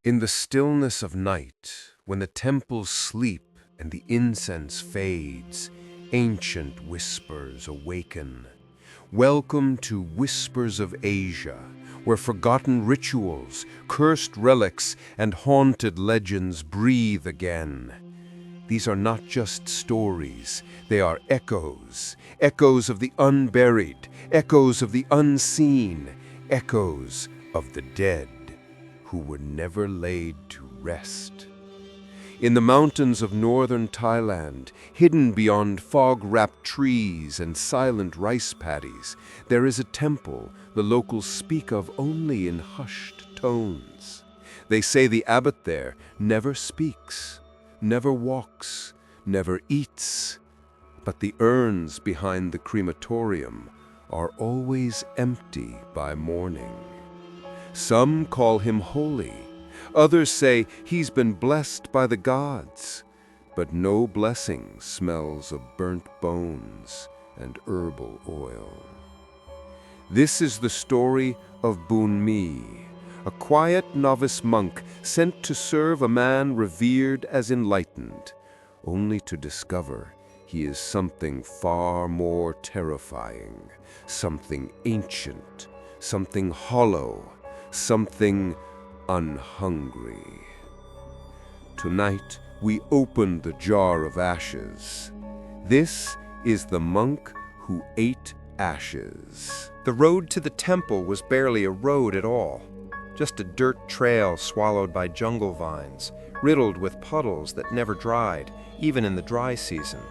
In the stillness of night, when the temples sleep and the incense fades, ancient whispers awaken. Welcome to Whispers of Asia, where forgotten rituals, cursed relics, and haunted legends breathe again. These are not just stories, they are echoes, echoes of the unburied, echoes of the unseen, echoes of the dead, who were never laid to rest. In the mountains of northern Thailand, hidden beyond fog-wrapped trees and silent rice paddies, there is a temple the locals speak of only in hushed tones. They say the abbot there never speaks, never walks, never eats, but the urns behind the crematorium are always empty by morning. Some call him holy. Others say he's been blessed by the gods. But no blessing smells of burnt bones and herbal oil. This is the story of Bun Mi, a quiet novice monk sent to serve a man revered as enlightened, only to discover he is something far more terrifying, something ancient, something hollow, something unhungry. Tonight, we open the jar of ashes. This is the monk who ate ashes. The road to the temple was barely a road at all, just a dirt trail swallowed by jungle vines, riddled with puddles that never dried, even in the dry season.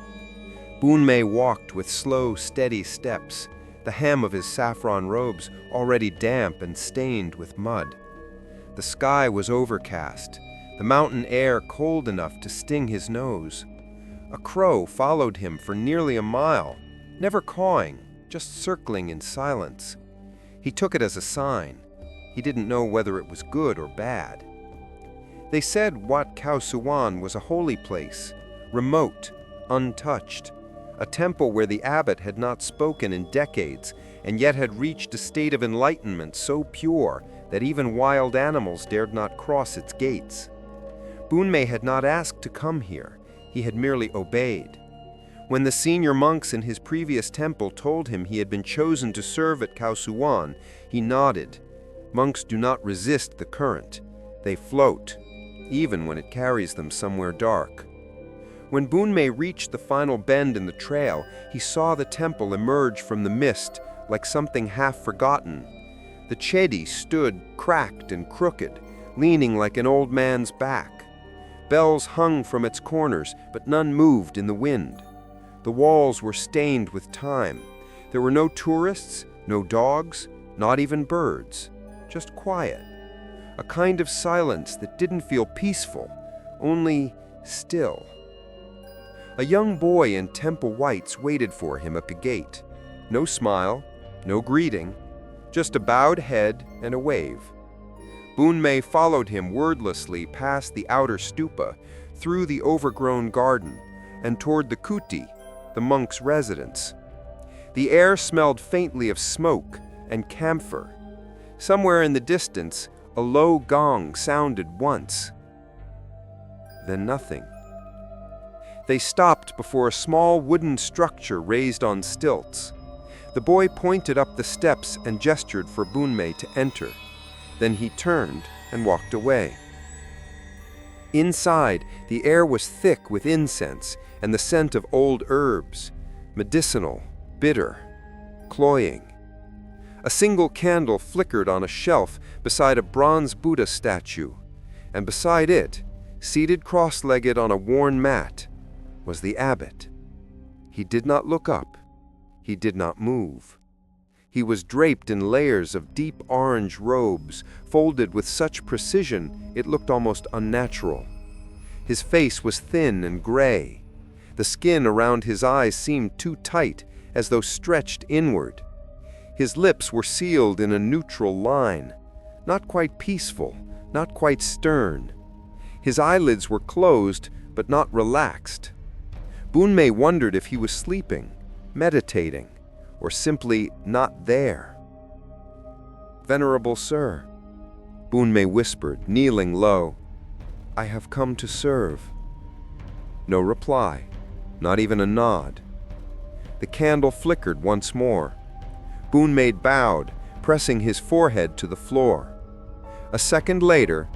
Bun Mi walked with slow, steady steps, the hem of his saffron robes already damp and stained with mud. The sky was overcast, the mountain air cold enough to sting his nose. A crow followed him for nearly a mile, never cawing, just circling in silence. He took it as a sign. He didn't know whether it was good or bad. They said Wat Khao Suwan was a holy place, remote, untouched, a temple where the abbot had not spoken in decades and yet had reached a state of enlightenment so pure that even wild animals dared not cross its gates. Bun Mi had not asked to come here, he had merely obeyed. When the senior monks in his previous temple told him he had been chosen to serve at Khao Suwan, he nodded. Monks do not resist the current. They float, even when it carries them somewhere dark. When Bun Mi reached the final bend in the trail, he saw the temple emerge from the mist like something half-forgotten. The chedi stood cracked and crooked, leaning like an old man's back. Bells hung from its corners, but none moved in the wind. The walls were stained with time. There were no tourists, no dogs, not even birds. Just quiet. A kind of silence that didn't feel peaceful, only still. A young boy in temple whites waited for him at the gate. No smile, no greeting, just a bowed head and a wave. Bun Mi followed him wordlessly past the outer stupa, through the overgrown garden, and toward the kuti, the monk's residence. The air smelled faintly of smoke and camphor. Somewhere in the distance, a low gong sounded once. Then nothing. They stopped before a small wooden structure raised on stilts. The boy pointed up the steps and gestured for Bun Mi to enter. Then he turned and walked away. Inside, the air was thick with incense and the scent of old herbs, medicinal, bitter, cloying. A single candle flickered on a shelf beside a bronze Buddha statue, and beside it, seated cross-legged on a worn mat, was the abbot. He did not look up. He did not move. He was draped in layers of deep orange robes, folded with such precision it looked almost unnatural. His face was thin and gray. The skin around his eyes seemed too tight, as though stretched inward. His lips were sealed in a neutral line, not quite peaceful, not quite stern. His eyelids were closed, but not relaxed. Bun Mi wondered if he was sleeping, meditating, or simply not there. "Venerable sir," Bunmei whispered, kneeling low. "I have come to serve." No reply, not even a nod. The candle flickered once more. Bunmei bowed, pressing his forehead to the floor. A second later,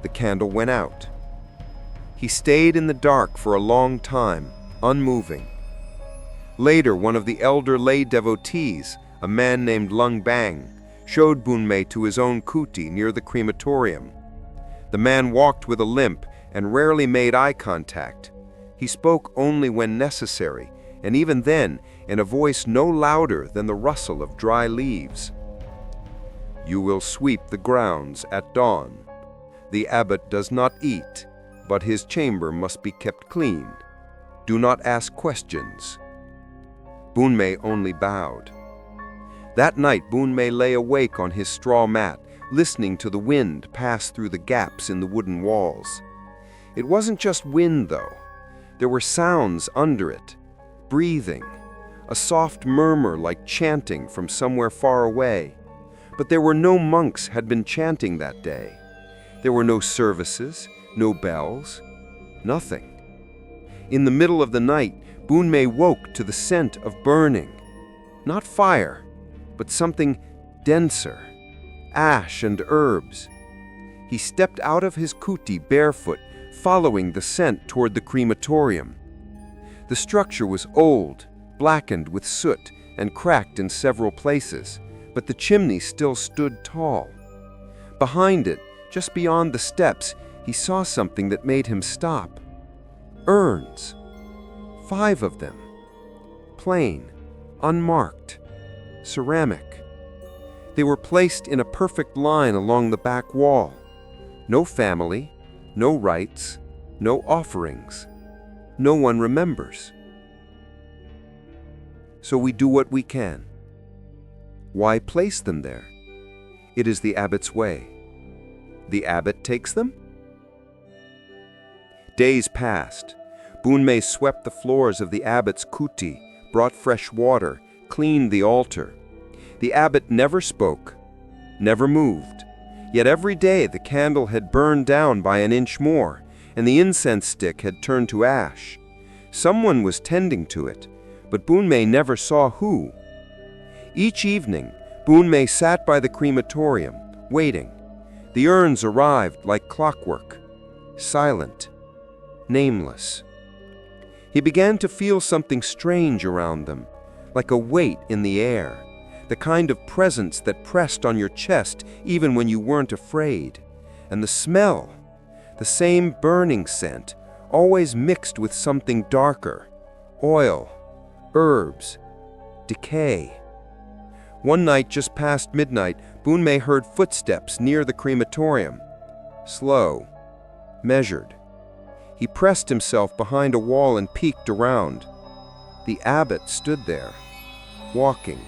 the candle went out. He stayed in the dark for a long time, unmoving. Later, one of the elder lay devotees, a man named Lung Bang, showed Bunmei to his own kuti near the crematorium. The man walked with a limp and rarely made eye contact. He spoke only when necessary, and even then, in a voice no louder than the rustle of dry leaves. "You will sweep the grounds at dawn. The abbot does not eat, but his chamber must be kept clean. Do not ask questions." Bunmei only bowed. That night, Bunmei lay awake on his straw mat, listening to the wind pass through the gaps in the wooden walls. It wasn't just wind, though. There were sounds under it, breathing, a soft murmur like chanting from somewhere far away. But there were no monks had been chanting that day. There were no services, no bells, nothing. In the middle of the night, Bunmei woke to the scent of burning. Not fire, but something denser, ash and herbs. He stepped out of his kuti barefoot, following the scent toward the crematorium. The structure was old, blackened with soot, and cracked in several places, but the chimney still stood tall. Behind it, just beyond the steps, he saw something that made him stop. Urns. 5 of them. Plain, unmarked, ceramic. They were placed in a perfect line along the back wall. No family, no rites, no offerings. No one remembers. So we do what we can. Why place them there? It is the abbot's way. The abbot takes them? Days passed. Bunmei swept the floors of the abbot's kuti, brought fresh water, cleaned the altar. The abbot never spoke, never moved. Yet every day the candle had burned down by an inch more, and the incense stick had turned to ash. Someone was tending to it, but Bunmei never saw who. Each evening, Bunmei sat by the crematorium, waiting. The urns arrived like clockwork, silent, nameless. He began to feel something strange around them, like a weight in the air, the kind of presence that pressed on your chest even when you weren't afraid. And the smell, the same burning scent, always mixed with something darker, oil, herbs, decay. One night just past midnight, Bunmei heard footsteps near the crematorium. Slow, measured. He pressed himself behind a wall and peeked around. The abbot stood there, walking,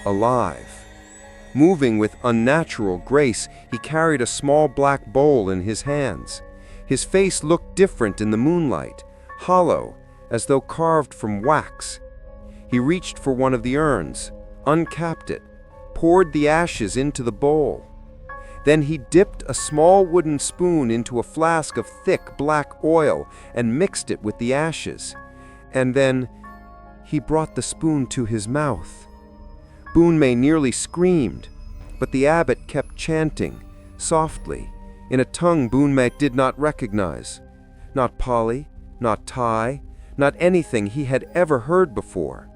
alive. Moving with unnatural grace, he carried a small black bowl in his hands. His face looked different in the moonlight, hollow, as though carved from wax. He reached for one of the urns, uncapped it, poured the ashes into the bowl. Then he dipped a small wooden spoon into a flask of thick black oil and mixed it with the ashes. And then he brought the spoon to his mouth. Bunmei nearly screamed, but the abbot kept chanting, softly, in a tongue Bunmei did not recognize. Not Pali, not Thai, not anything he had ever heard before.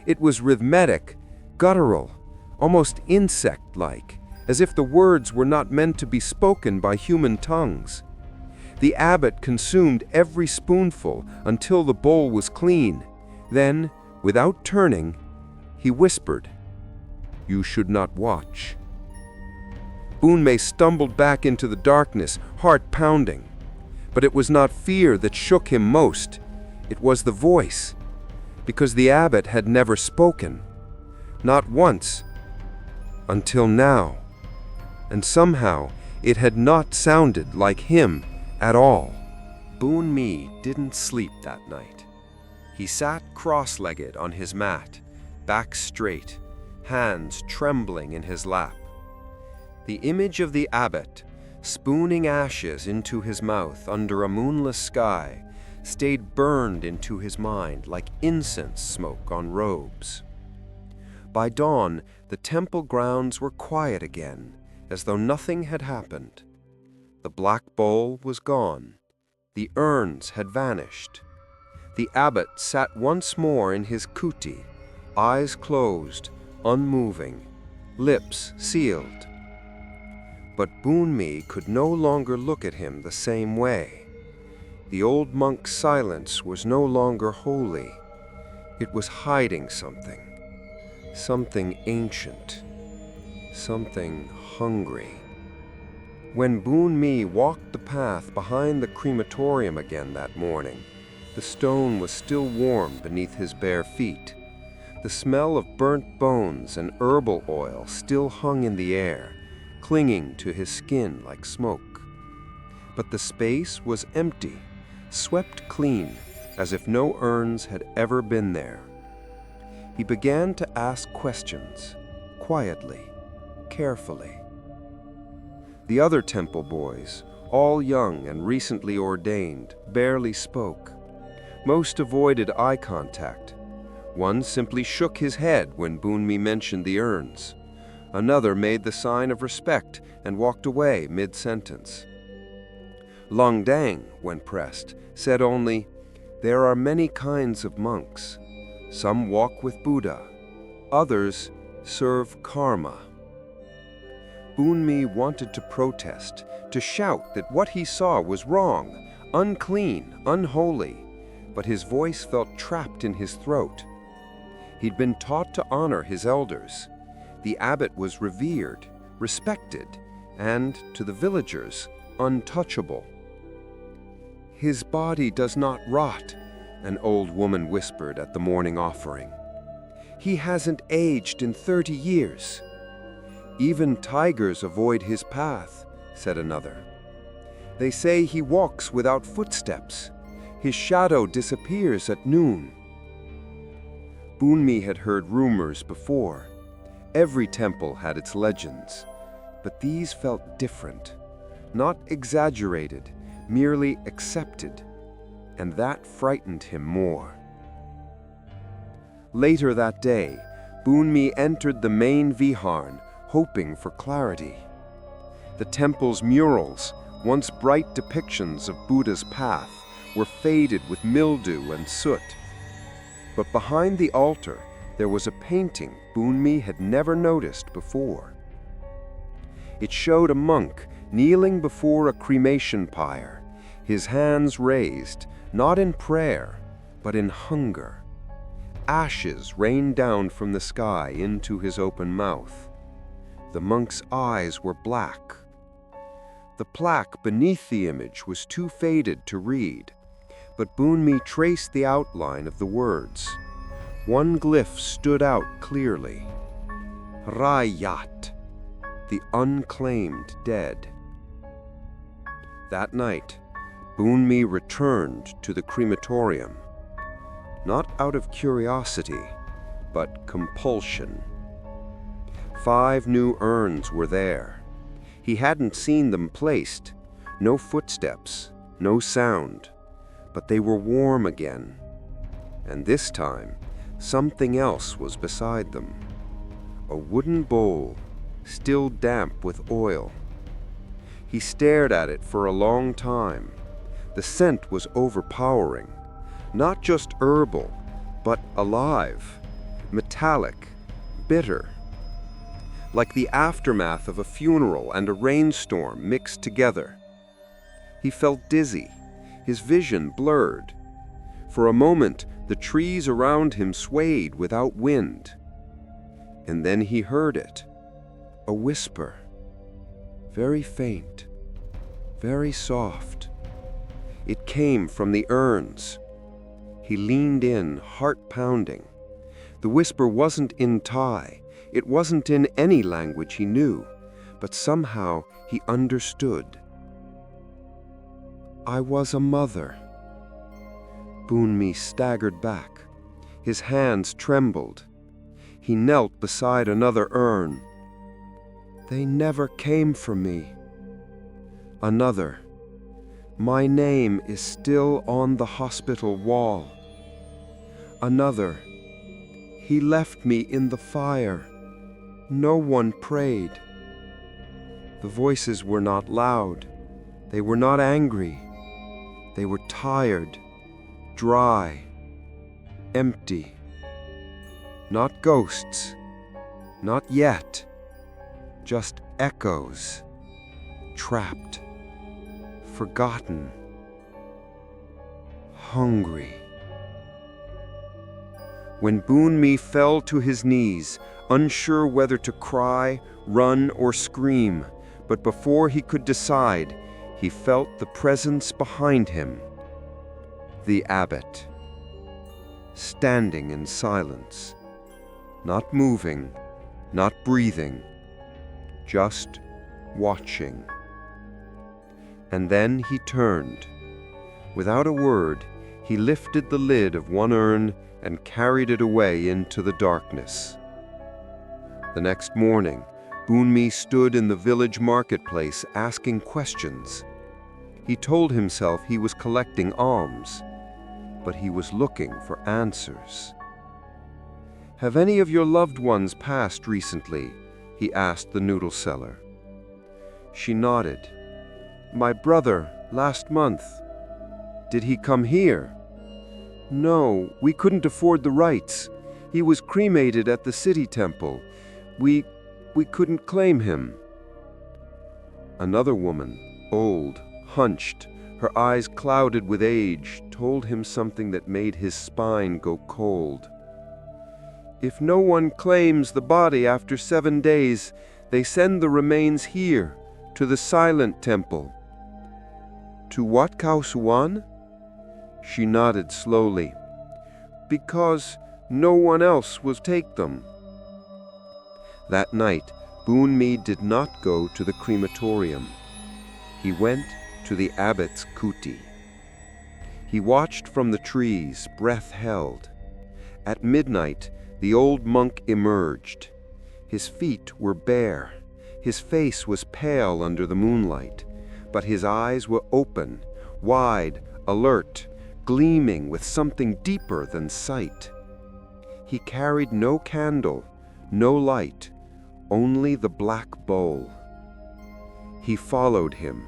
It was rhythmic, guttural, almost insect-like, as if the words were not meant to be spoken by human tongues. The abbot consumed every spoonful until the bowl was clean. Then, without turning, he whispered, "You should not watch." Bunmei stumbled back into the darkness, heart pounding. But it was not fear that shook him most. It was the voice, because the abbot had never spoken. Not once, until now. And somehow it had not sounded like him at all. Bunmei didn't sleep that night. He sat cross-legged on his mat, back straight, hands trembling in his lap. The image of the abbot, spooning ashes into his mouth under a moonless sky, stayed burned into his mind like incense smoke on robes. By dawn, the temple grounds were quiet again, as though nothing had happened. The black bowl was gone. The urns had vanished. The abbot sat once more in his kuti, eyes closed, unmoving, lips sealed. But Bunmi could no longer look at him the same way. The old monk's silence was no longer holy. It was hiding something ancient, something hungry. When Bunmi walked the path behind the crematorium again that morning, the stone was still warm beneath his bare feet. The smell of burnt bones and herbal oil still hung in the air, clinging to his skin like smoke. But the space was empty, swept clean, as if no urns had ever been there. He began to ask questions, quietly, carefully. The other temple boys, all young and recently ordained, barely spoke. Most avoided eye contact. One simply shook his head when Bunmi mentioned the urns. Another made the sign of respect and walked away mid-sentence. Longdang, when pressed, said only, "There are many kinds of monks. Some walk with Buddha. Others serve karma." Bunmi wanted to protest, to shout that what he saw was wrong, unclean, unholy, but his voice felt trapped in his throat. He'd been taught to honor his elders. The abbot was revered, respected, and, to the villagers, untouchable. "His body does not rot," an old woman whispered at the morning offering. "He hasn't aged in 30 years. Even tigers avoid his path," said another. "They say he walks without footsteps. His shadow disappears at noon." Bunmi had heard rumors before. Every temple had its legends, but these felt different, not exaggerated, merely accepted, and that frightened him more. Later that day, Bunmi entered the main viharn, hoping for clarity. The temple's murals, once bright depictions of Buddha's path, were faded with mildew and soot. But behind the altar, there was a painting Bunmi had never noticed before. It showed a monk kneeling before a cremation pyre, his hands raised, not in prayer, but in hunger. Ashes rained down from the sky into his open mouth. The monk's eyes were black. The plaque beneath the image was too faded to read, but Bunmi traced the outline of the words. One glyph stood out clearly. Rayat, the unclaimed dead. That night, Bunmi returned to the crematorium, not out of curiosity, but compulsion. 5 new urns were there. He hadn't seen them placed, no footsteps, no sound, but they were warm again. And this time, something else was beside them. A wooden bowl, still damp with oil. He stared at it for a long time. The scent was overpowering, not just herbal, but alive, metallic, bitter. Like the aftermath of a funeral and a rainstorm mixed together. He felt dizzy, his vision blurred. For a moment, the trees around him swayed without wind. And then he heard it, a whisper, very faint, very soft. It came from the urns. He leaned in, heart pounding. The whisper wasn't in Thai. It wasn't in any language he knew, but somehow he understood. "I was a mother." Bunmi staggered back. His hands trembled. He knelt beside another urn. They never came for me. Another. My name is still on the hospital wall. Another. He left me in the fire. No one prayed. The voices were not loud. They were not angry. They were tired, dry, empty. Not ghosts. Not yet. Just echoes. Trapped. Forgotten. Hungry. When Boonmi fell to his knees, unsure whether to cry, run, or scream, but before he could decide, he felt the presence behind him. The abbot. Standing in silence. Not moving, not breathing. Just watching. And then he turned. Without a word, he lifted the lid of one urn and carried it away into the darkness. The next morning, Boonmi stood in the village marketplace asking questions. He told himself he was collecting alms, but he was looking for answers. "Have any of your loved ones passed recently?" he asked the noodle seller. She nodded. "My brother, last month." "Did he come here?" "No, we couldn't afford the rites. He was cremated at the city temple. We couldn't claim him." Another woman, old, hunched, her eyes clouded with age, told him something that made his spine go cold. "If no one claims the body after 7 days, they send the remains here, to the silent temple." "To Wat Khao Suwan?" She nodded slowly. "Because no one else will take them." That night, Boonmi did not go to the crematorium. He went to the abbot's kuti. He watched from the trees, breath held. At midnight, the old monk emerged. His feet were bare. His face was pale under the moonlight, but his eyes were open, wide, alert, gleaming with something deeper than sight. He carried no candle, no light, only the black bowl. He followed him,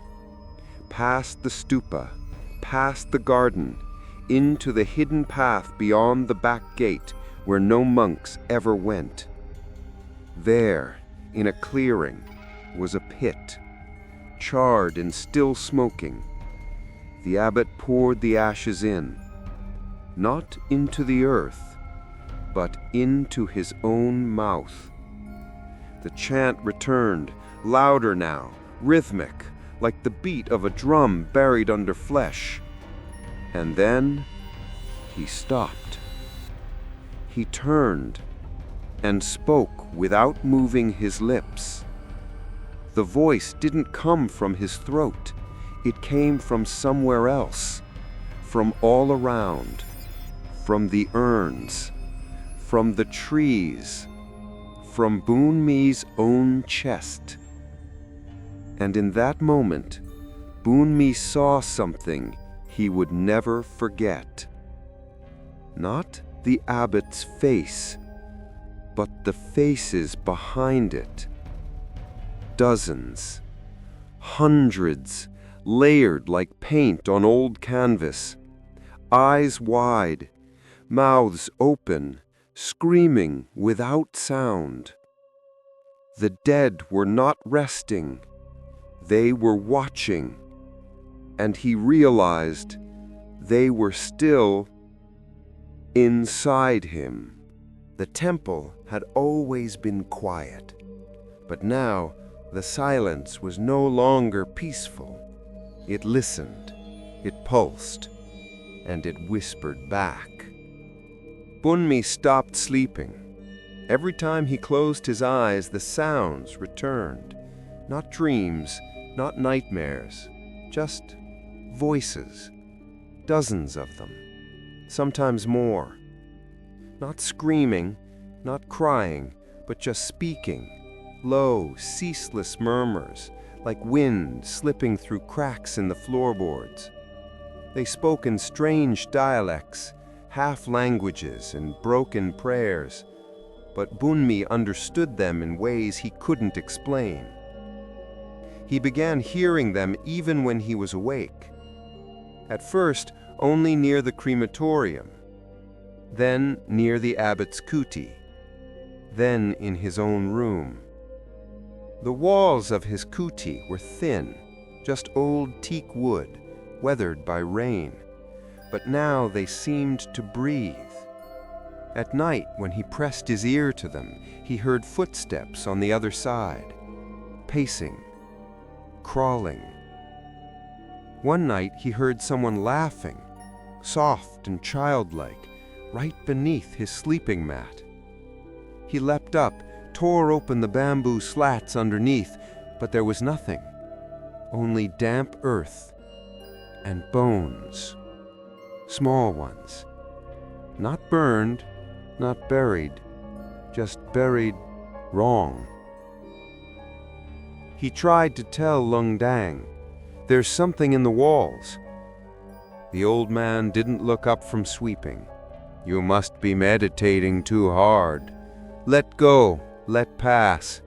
past the stupa, past the garden, into the hidden path beyond the back gate where no monks ever went. There, in a clearing, was a pit, charred and still smoking. The abbot poured the ashes in, not into the earth, but into his own mouth. The chant returned, louder now, rhythmic, like the beat of a drum buried under flesh. And then he stopped. He turned and spoke without moving his lips. The voice didn't come from his throat. It came from somewhere else, from all around, from the urns, from the trees, from Boonmi's own chest. And in that moment, Boonmi saw something he would never forget. Not the abbot's face, but the faces behind it. Dozens, hundreds, layered like paint on old canvas, eyes wide, mouths open, screaming without sound. The dead were not resting, they were watching, and he realized they were still inside him. The temple had always been quiet, but now the silence was no longer peaceful. It listened, it pulsed, and it whispered back. Boonmi stopped sleeping. Every time he closed his eyes, the sounds returned. Not dreams, not nightmares, just voices. Dozens of them, sometimes more. Not screaming, not crying, but just speaking, low, ceaseless murmurs, like wind slipping through cracks in the floorboards. They spoke in strange dialects, half-languages and broken prayers, but Bunmi understood them in ways he couldn't explain. He began hearing them even when he was awake. At first, only near the crematorium, then near the abbot's kuti, then in his own room. The walls of his kuti were thin, just old teak wood, weathered by rain, but now they seemed to breathe. At night, when he pressed his ear to them, he heard footsteps on the other side, pacing, crawling. One night he heard someone laughing, soft and childlike, right beneath his sleeping mat. He leapt up, tore open the bamboo slats underneath, but there was nothing, only damp earth and bones, small ones, not burned, not buried, just buried wrong. He tried to tell Lung Dang, "There's something in the walls." The old man didn't look up from sweeping. "You must be meditating too hard. Let go, let pass."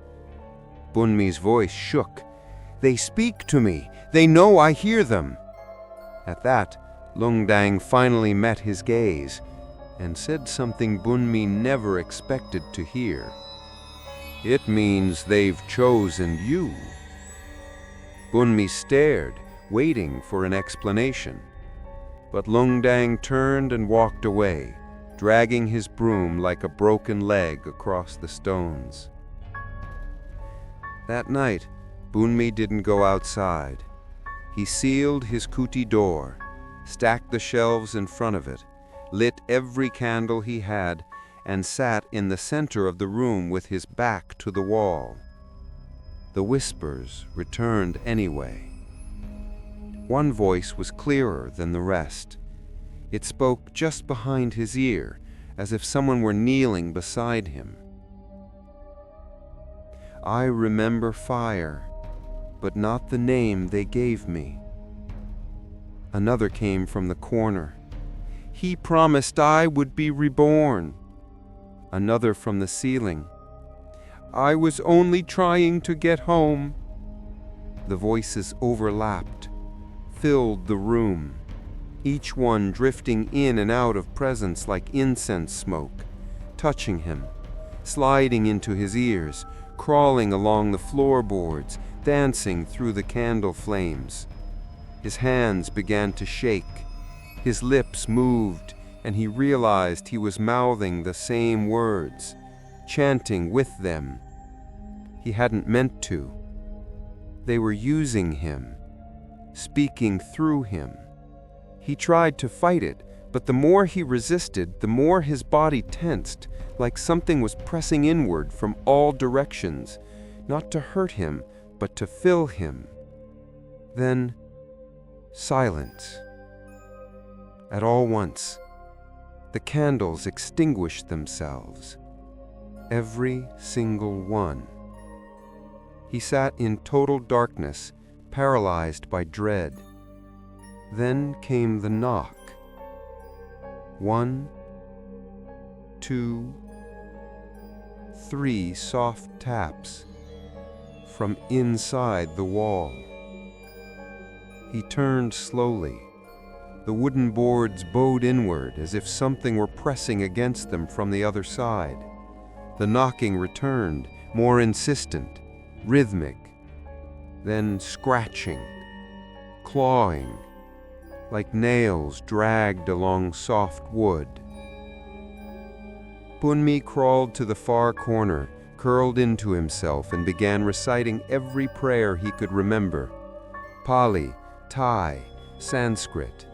Bunmi's voice shook. "They speak to me. They know I hear them." At that, Lung Dang finally met his gaze and said something Bunmi never expected to hear. "It means they've chosen you." Bunmi stared, waiting for an explanation. But Lung Dang turned and walked away, dragging his broom like a broken leg across the stones. That night, Bunmi didn't go outside. He sealed his kuti door, stacked the shelves in front of it, lit every candle he had, and sat in the center of the room with his back to the wall. The whispers returned anyway. One voice was clearer than the rest. It spoke just behind his ear, as if someone were kneeling beside him. "I remember fire, but not the name they gave me." Another came from the corner. "He promised I would be reborn." Another from the ceiling. "I was only trying to get home." The voices overlapped, filled the room, each one drifting in and out of presence like incense smoke, touching him, sliding into his ears, crawling along the floorboards, dancing through the candle flames. His hands began to shake, his lips moved, and he realized he was mouthing the same words, chanting with them. He hadn't meant to. They were using him, speaking through him. He tried to fight it, but the more he resisted, the more his body tensed, like something was pressing inward from all directions, not to hurt him, but to fill him. Then, silence. At all once, the candles extinguished themselves, every single one. He sat in total darkness, paralyzed by dread. Then came the knock. 1, 2, 3 soft taps from inside the wall. He turned slowly. The wooden boards bowed inward as if something were pressing against them from the other side. The knocking returned, more insistent, rhythmic, then scratching, clawing, like nails dragged along soft wood. Bunmi crawled to the far corner, curled into himself, and began reciting every prayer he could remember. Pali, Thai, Sanskrit,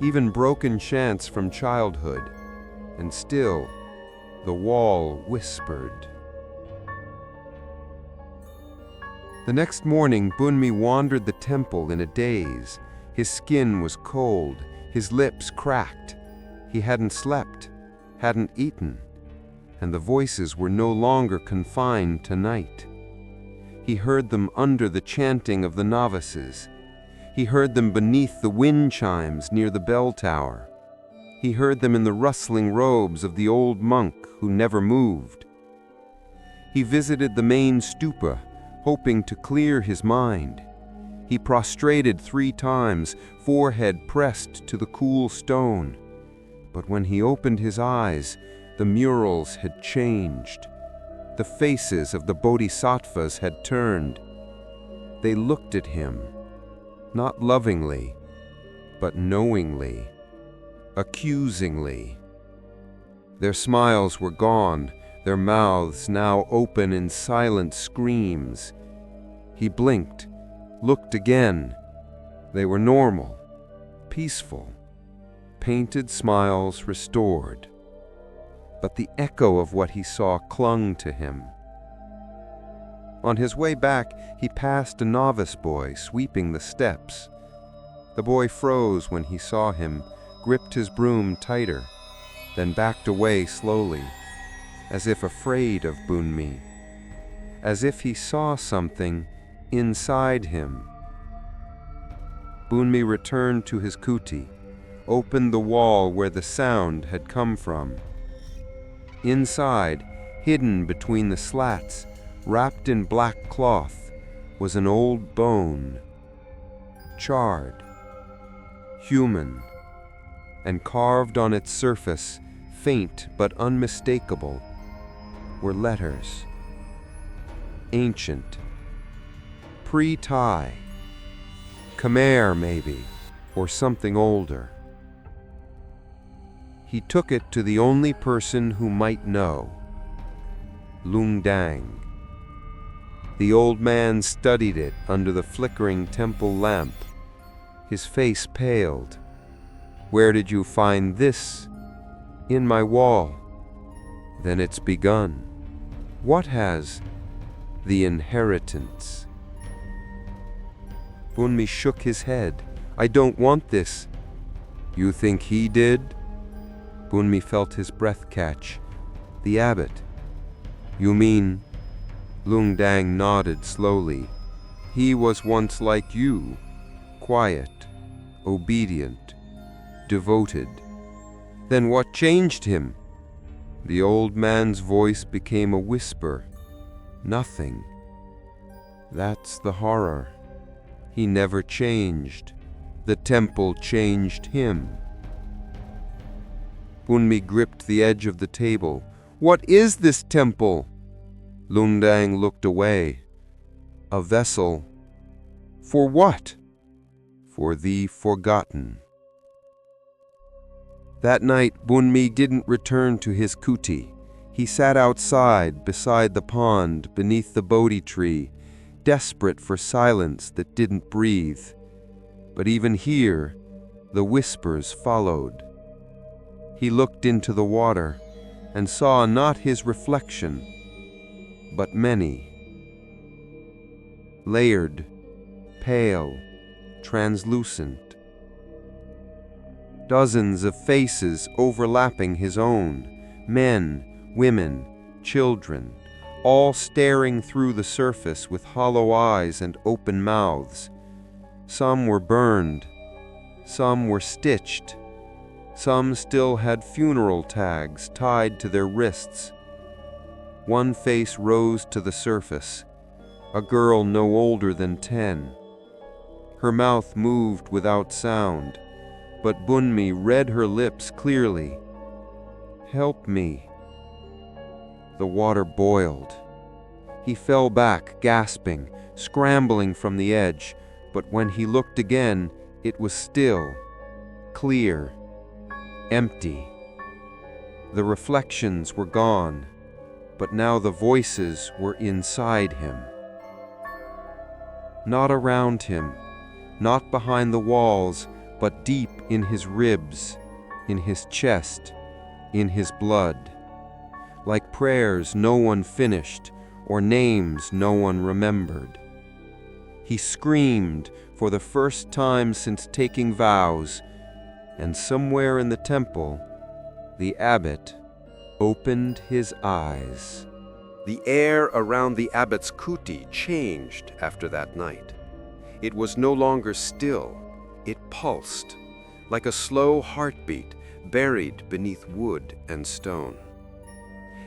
even broken chants from childhood. And still, the wall whispered. The next morning, Bunmi wandered the temple in a daze. His skin was cold, his lips cracked. He hadn't slept, hadn't eaten, and the voices were no longer confined to night. He heard them under the chanting of the novices. He heard them beneath the wind chimes near the bell tower. He heard them in the rustling robes of the old monk who never moved. He visited the main stupa, hoping to clear his mind. He prostrated 3 times, forehead pressed to the cool stone. But when he opened his eyes, the murals had changed. The faces of the bodhisattvas had turned. They looked at him, not lovingly, but knowingly, accusingly. Their smiles were gone, their mouths now open in silent screams. He blinked, looked again. They were normal, peaceful, painted smiles restored. But the echo of what he saw clung to him. On his way back, he passed a novice boy sweeping the steps. The boy froze when he saw him, gripped his broom tighter, then backed away slowly, as if afraid of Bunmi, as if he saw something inside him. Bunmi returned to his kuti, opened the wall where the sound had come from. Inside, hidden between the slats, wrapped in black cloth, was an old bone, charred, human, and carved on its surface, faint but unmistakable, were letters. Ancient, pre-Thai, Khmer maybe, or something older. He took it to the only person who might know, Lung Dang. The old man studied it under the flickering temple lamp. His face paled. "Where did you find this?" "In my wall." "Then it's begun." "What has?" "The inheritance." Bunmi shook his head. "I don't want this." "You think he did?" Bunmi felt his breath catch. "The abbot." "You mean?" Lung Dang nodded slowly. "He was once like you, quiet, obedient, devoted." "Then what changed him?" The old man's voice became a whisper. "Nothing." That's the horror. He never changed. The temple changed him. Bunmi gripped the edge of the table. "What is this temple?" Lung Dang looked away. "A vessel." "For what?" "For the forgotten." That night, Bunmi didn't return to his kuti. He sat outside, beside the pond, beneath the Bodhi tree, desperate for silence that didn't breathe. But even here, the whispers followed. He looked into the water and saw not his reflection, but many. Layered, pale, translucent. Dozens of faces overlapping his own, men, women, children, all staring through the surface with hollow eyes and open mouths. Some were burned, some were stitched, some still had funeral tags tied to their wrists. One face rose to the surface, a girl no older than 10. Her mouth moved without sound, but Bunmi read her lips clearly. "Help me." The water boiled. He fell back, gasping, scrambling from the edge, but when he looked again, it was still, clear, empty. The reflections were gone, but now the voices were inside him. Not around him, not behind the walls, but deep in his ribs, in his chest, in his blood. Like prayers no one finished, or names no one remembered. He screamed for the first time since taking vows, and somewhere in the temple, the abbot opened his eyes. The air around the abbot's kuti changed after that night. It was no longer still, it pulsed, like a slow heartbeat buried beneath wood and stone.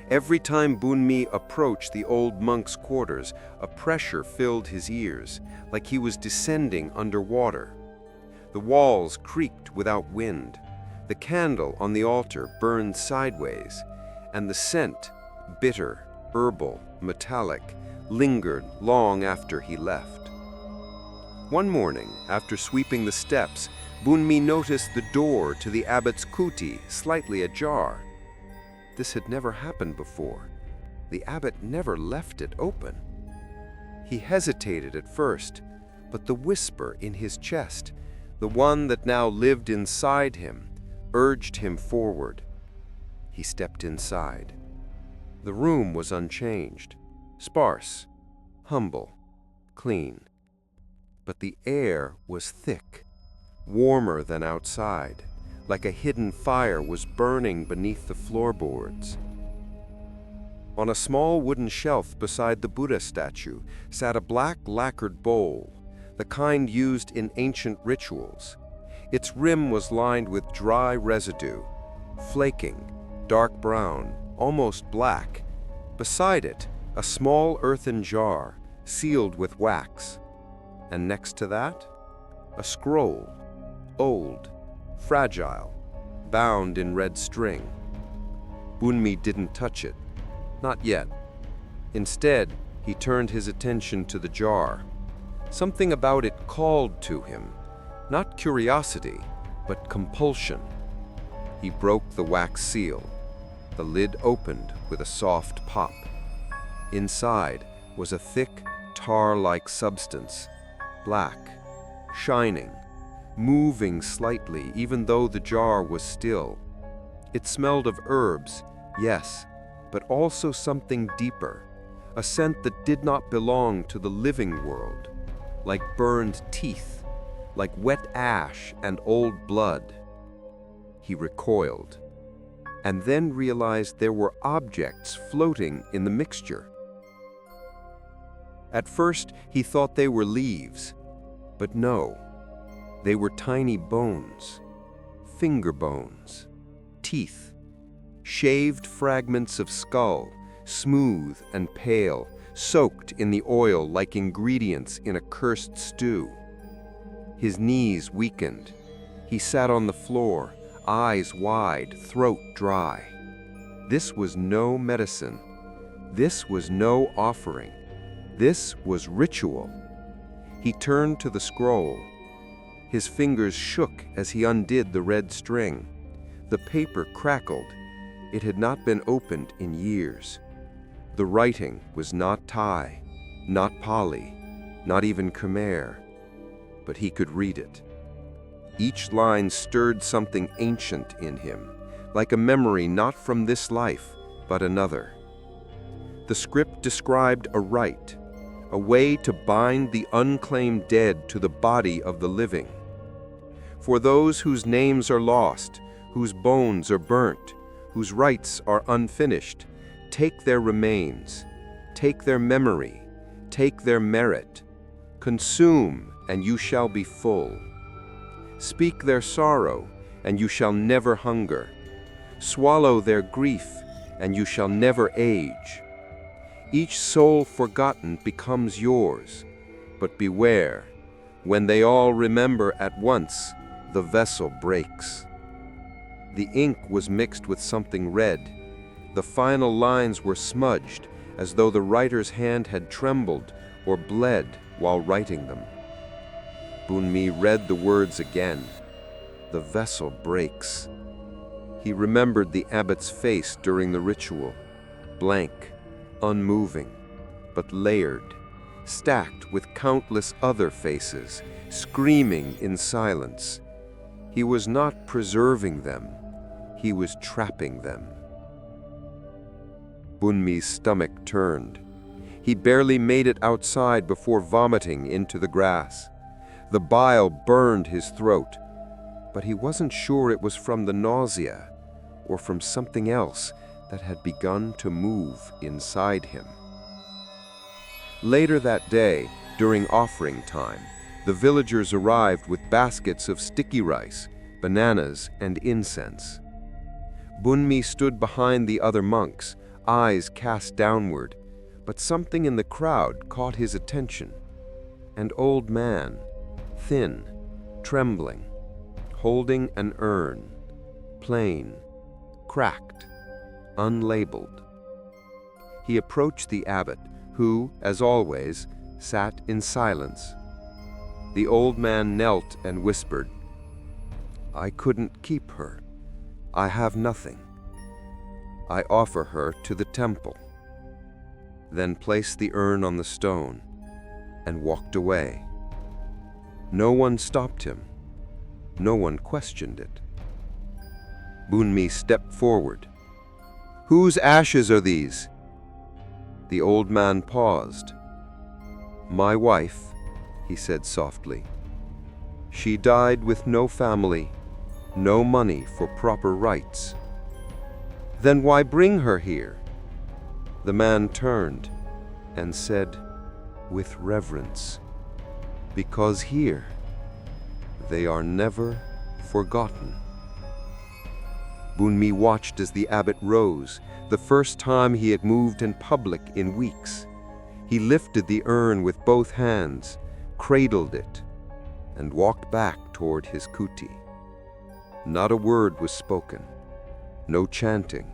Every time Bunmi approached the old monk's quarters, a pressure filled his ears, like he was descending underwater. The walls creaked without wind, the candle on the altar burned sideways, and the scent, bitter, herbal, metallic, lingered long after he left. One morning, after sweeping the steps, Bunmi noticed the door to the abbot's kuti slightly ajar. This had never happened before. The abbot never left it open. He hesitated at first, but the whisper in his chest, the one that now lived inside him, urged him forward. He stepped inside. The room was unchanged, sparse, humble, clean. But the air was thick, warmer than outside, like a hidden fire was burning beneath the floorboards. On a small wooden shelf beside the Buddha statue sat a black lacquered bowl, the kind used in ancient rituals. Its rim was lined with dry residue, flaking, dark brown, almost black. Beside it, a small earthen jar, sealed with wax. And next to that, a scroll, old, fragile, bound in red string. Bunmi didn't touch it, not yet. Instead, he turned his attention to the jar. Something about it called to him, not curiosity, but compulsion. He broke the wax seal. The lid opened with a soft pop. Inside was a thick, tar-like substance, black, shining, moving slightly even though the jar was still. It smelled of herbs, yes, but also something deeper, a scent that did not belong to the living world, like burned teeth, like wet ash and old blood. He recoiled, and then realized there were objects floating in the mixture. At first, he thought they were leaves, but no, they were tiny bones, finger bones, teeth, shaved fragments of skull, smooth and pale, soaked in the oil like ingredients in a cursed stew. His knees weakened. He sat on the floor, eyes wide, throat dry. This was no medicine. This was no offering. This was ritual. He turned to the scroll. His fingers shook as he undid the red string. The paper crackled. It had not been opened in years. The writing was not Thai, not Pali, not even Khmer, but he could read it. Each line stirred something ancient in him, like a memory not from this life, but another. The script described a rite, a way to bind the unclaimed dead to the body of the living. For those whose names are lost, whose bones are burnt, whose rites are unfinished, take their remains, take their memory, take their merit. Consume, and you shall be full. Speak their sorrow, and you shall never hunger. Swallow their grief, and you shall never age. Each soul forgotten becomes yours, but beware, when they all remember at once, the vessel breaks. The ink was mixed with something red. The final lines were smudged, as though the writer's hand had trembled or bled while writing them. Bunmi read the words again. The vessel breaks. He remembered the abbot's face during the ritual, blank, unmoving, but layered, stacked with countless other faces, screaming in silence. He was not preserving them, he was trapping them. Bunmi's stomach turned. He barely made it outside before vomiting into the grass. The bile burned his throat, but he wasn't sure it was from the nausea or from something else that had begun to move inside him. Later that day, during offering time, the villagers arrived with baskets of sticky rice, bananas, and incense. Bunmi stood behind the other monks, eyes cast downward, but something in the crowd caught his attention. An old man, thin, trembling, holding an urn, plain, cracked, unlabeled. He approached the abbot, who, as always, sat in silence. The old man knelt and whispered, "I couldn't keep her. I have nothing. I offer her to the temple." Then placed the urn on the stone and walked away. No one stopped him. No one questioned it. Bunmi stepped forward. "Whose ashes are these?" The old man paused. "My wife," he said softly. "She died with no family, no money for proper rites." "Then why bring her here?" The man turned and said with reverence, "Because here they are never forgotten." Bunmi watched as the abbot rose, the first time he had moved in public in weeks. He lifted the urn with both hands, cradled it, and walked back toward his kuti. Not a word was spoken, no chanting,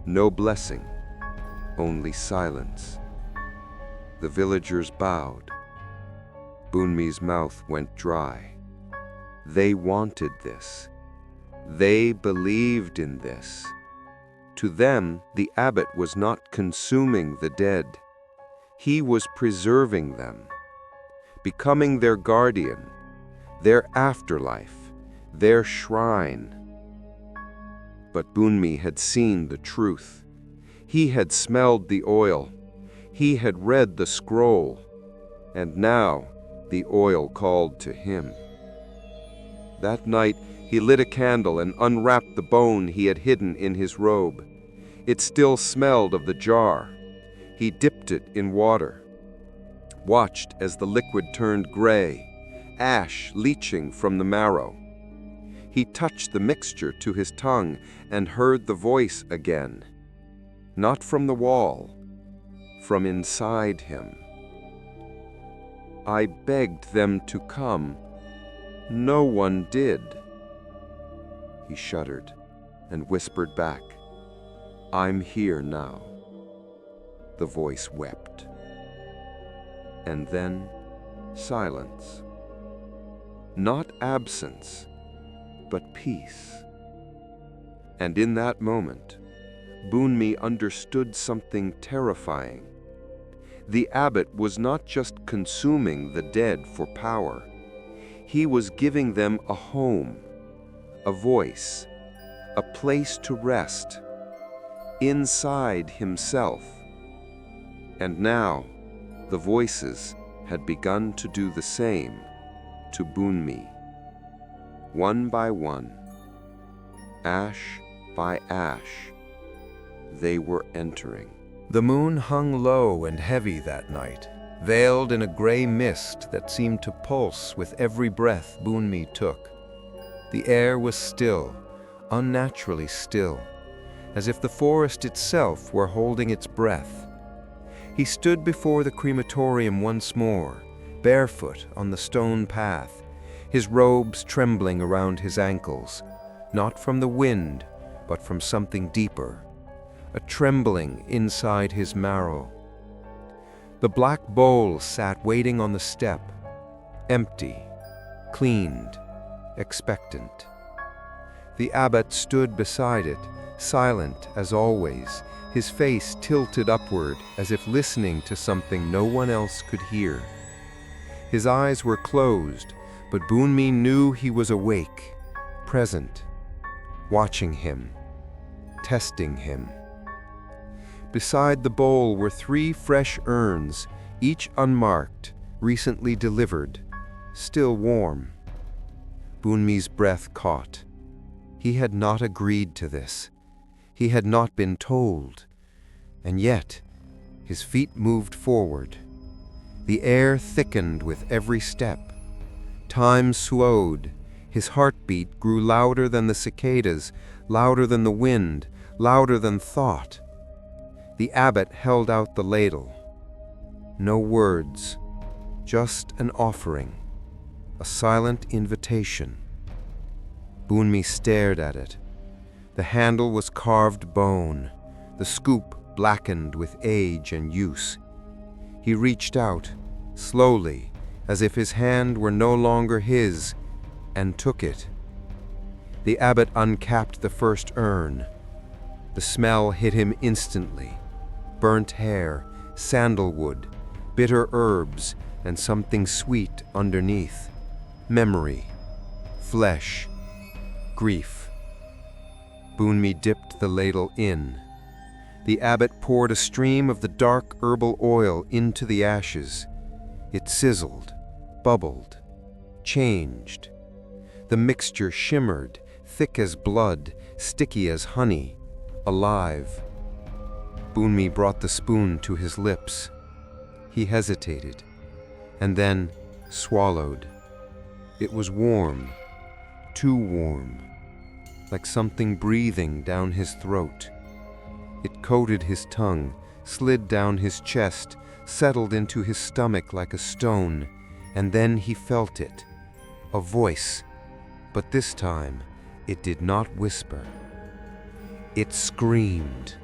no blessing, only silence. The villagers bowed. Bunmi's mouth went dry. They wanted this. They believed in this. To them, the abbot was not consuming the dead. He was preserving them, becoming their guardian, their afterlife, their shrine. But Bunmi had seen the truth. He had smelled the oil. He had read the scroll. And now the oil called to him. That night, he lit a candle and unwrapped the bone he had hidden in his robe. It still smelled of the jar. He dipped it in water, watched as the liquid turned gray, ash leaching from the marrow. He touched the mixture to his tongue and heard the voice again, not from the wall, from inside him. "I begged them to come. No one did." He shuddered and whispered back, "I'm here now." The voice wept. And then silence. Not absence, but peace. And in that moment, Bunmi understood something terrifying. The abbot was not just consuming the dead for power. He was giving them a home, a voice, a place to rest, inside himself. And now, the voices had begun to do the same to Bunmi. One by one, ash by ash, they were entering. The moon hung low and heavy that night, veiled in a gray mist that seemed to pulse with every breath Bunmi took. The air was still, unnaturally still, as if the forest itself were holding its breath. He stood before the crematorium once more, barefoot on the stone path, his robes trembling around his ankles, not from the wind, but from something deeper, a trembling inside his marrow. The black bowl sat waiting on the step, empty, cleaned, expectant. The abbot stood beside it, silent as always, his face tilted upward as if listening to something no one else could hear. His eyes were closed, but Bunmi knew he was awake, present, watching him, testing him. Beside the bowl were 3 fresh urns, each unmarked, recently delivered, still warm. Bunmi's breath caught. He had not agreed to this. He had not been told, and yet his feet moved forward. The air thickened with every step. Time slowed. His heartbeat grew louder than the cicadas, louder than the wind, louder than thought. The abbot held out the ladle. No words, just an offering, a silent invitation. Bunmi stared at it. The handle was carved bone, the scoop blackened with age and use. He reached out, slowly, as if his hand were no longer his, and took it. The abbot uncapped the first urn. The smell hit him instantly. Burnt hair, sandalwood, bitter herbs, and something sweet underneath. Memory, flesh, grief. Bunmi dipped the ladle in. The abbot poured a stream of the dark herbal oil into the ashes. It sizzled, bubbled, changed. The mixture shimmered, thick as blood, sticky as honey, alive. Bunmi brought the spoon to his lips. He hesitated, and then swallowed. It was warm, too warm, like something breathing down his throat. It coated his tongue, slid down his chest, settled into his stomach like a stone, and then he felt it. A voice, but this time it did not whisper. It screamed.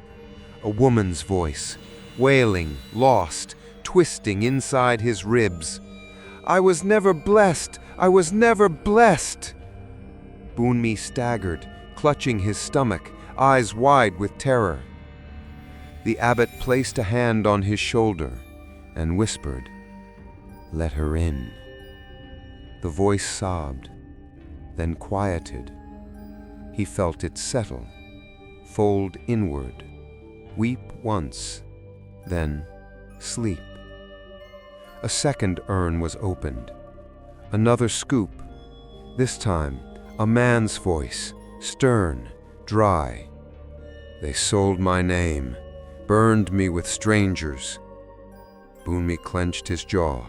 A woman's voice, wailing, lost, twisting inside his ribs. "I was never blessed! I was never blessed!" Bunmi staggered, clutching his stomach, eyes wide with terror. The abbot placed a hand on his shoulder and whispered, "Let her in." The voice sobbed, then quieted. He felt it settle, fold inward, weep once, then sleep. A second urn was opened. Another scoop. This time, a man's voice, stern, dry. "They sold my name, burned me with strangers." Bunmi clenched his jaw.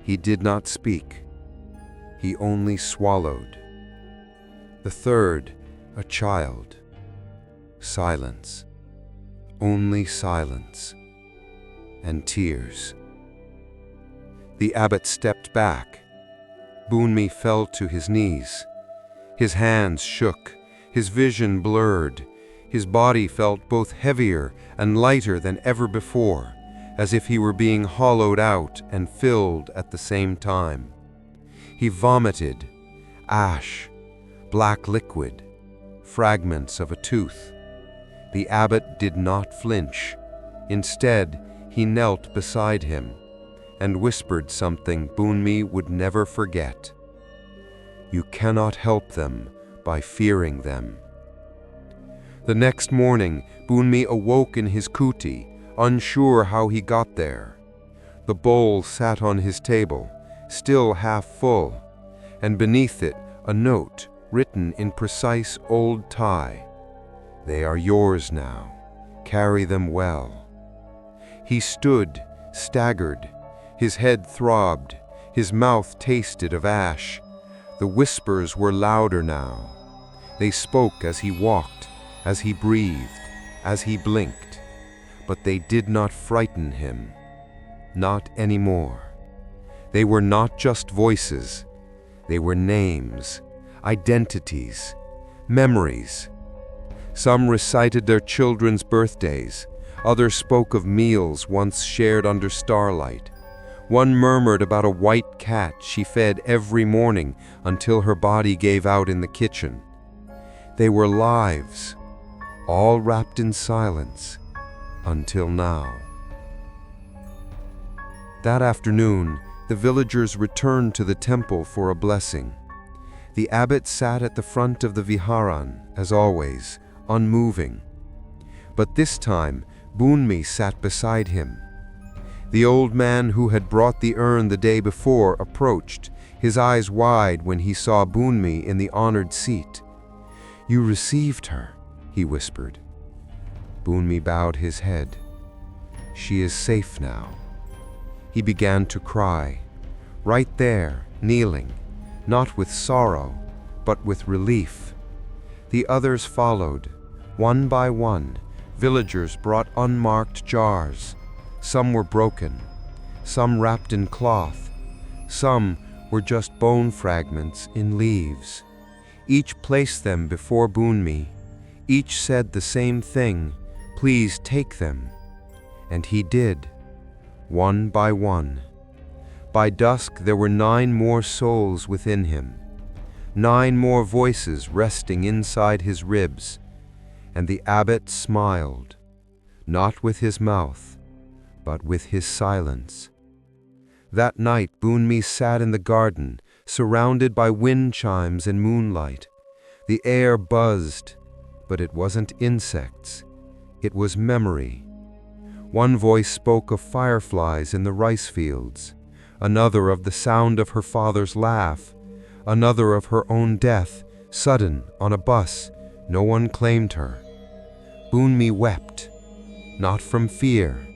He did not speak. He only swallowed. The third, a child. Silence. Only silence. And tears. The abbot stepped back. Bunmi fell to his knees. His hands shook, his vision blurred. His body felt both heavier and lighter than ever before, as if he were being hollowed out and filled at the same time. He vomited, ash, black liquid, fragments of a tooth. The abbot did not flinch. Instead, he knelt beside him and whispered something Bunmi would never forget. "You cannot help them by fearing them." The next morning, Bunmi awoke in his kuti, unsure how he got there. The bowl sat on his table, still half full, and beneath it a note written in precise old Thai. "They are yours now. Carry them well." He stood, staggered. His head throbbed. His mouth tasted of ash. The whispers were louder now. They spoke as he walked, as he breathed, as he blinked. But they did not frighten him. Not anymore. They were not just voices. They were names, identities, memories. Some recited their children's birthdays. Others spoke of meals once shared under starlight. One murmured about a white cat she fed every morning until her body gave out in the kitchen. They were lives, all wrapped in silence, until now. That afternoon, the villagers returned to the temple for a blessing. The abbot sat at the front of the viharan, as always, unmoving. But this time, Bunmi sat beside him. The old man who had brought the urn the day before approached, his eyes wide when he saw Bunmi in the honored seat. "You received her," he whispered. Bunmi bowed his head. She is safe now. He began to cry, right there, kneeling, not with sorrow, but with relief. The others followed, one by one. Villagers brought unmarked jars. Some were broken, some wrapped in cloth, some were just bone fragments in leaves. Each placed them before Bunmi. Each said the same thing, please take them. And he did, one by one. By dusk there were 9 more souls within him, 9 more voices resting inside his ribs. And the abbot smiled, not with his mouth, but with his silence. That night Bunmi sat in the garden, surrounded by wind chimes and moonlight. The air buzzed, but it wasn't insects, it was memory. One voice spoke of fireflies in the rice fields, another of the sound of her father's laugh, another of her own death, sudden, on a bus. No one claimed her. Bunmi wept, not from fear,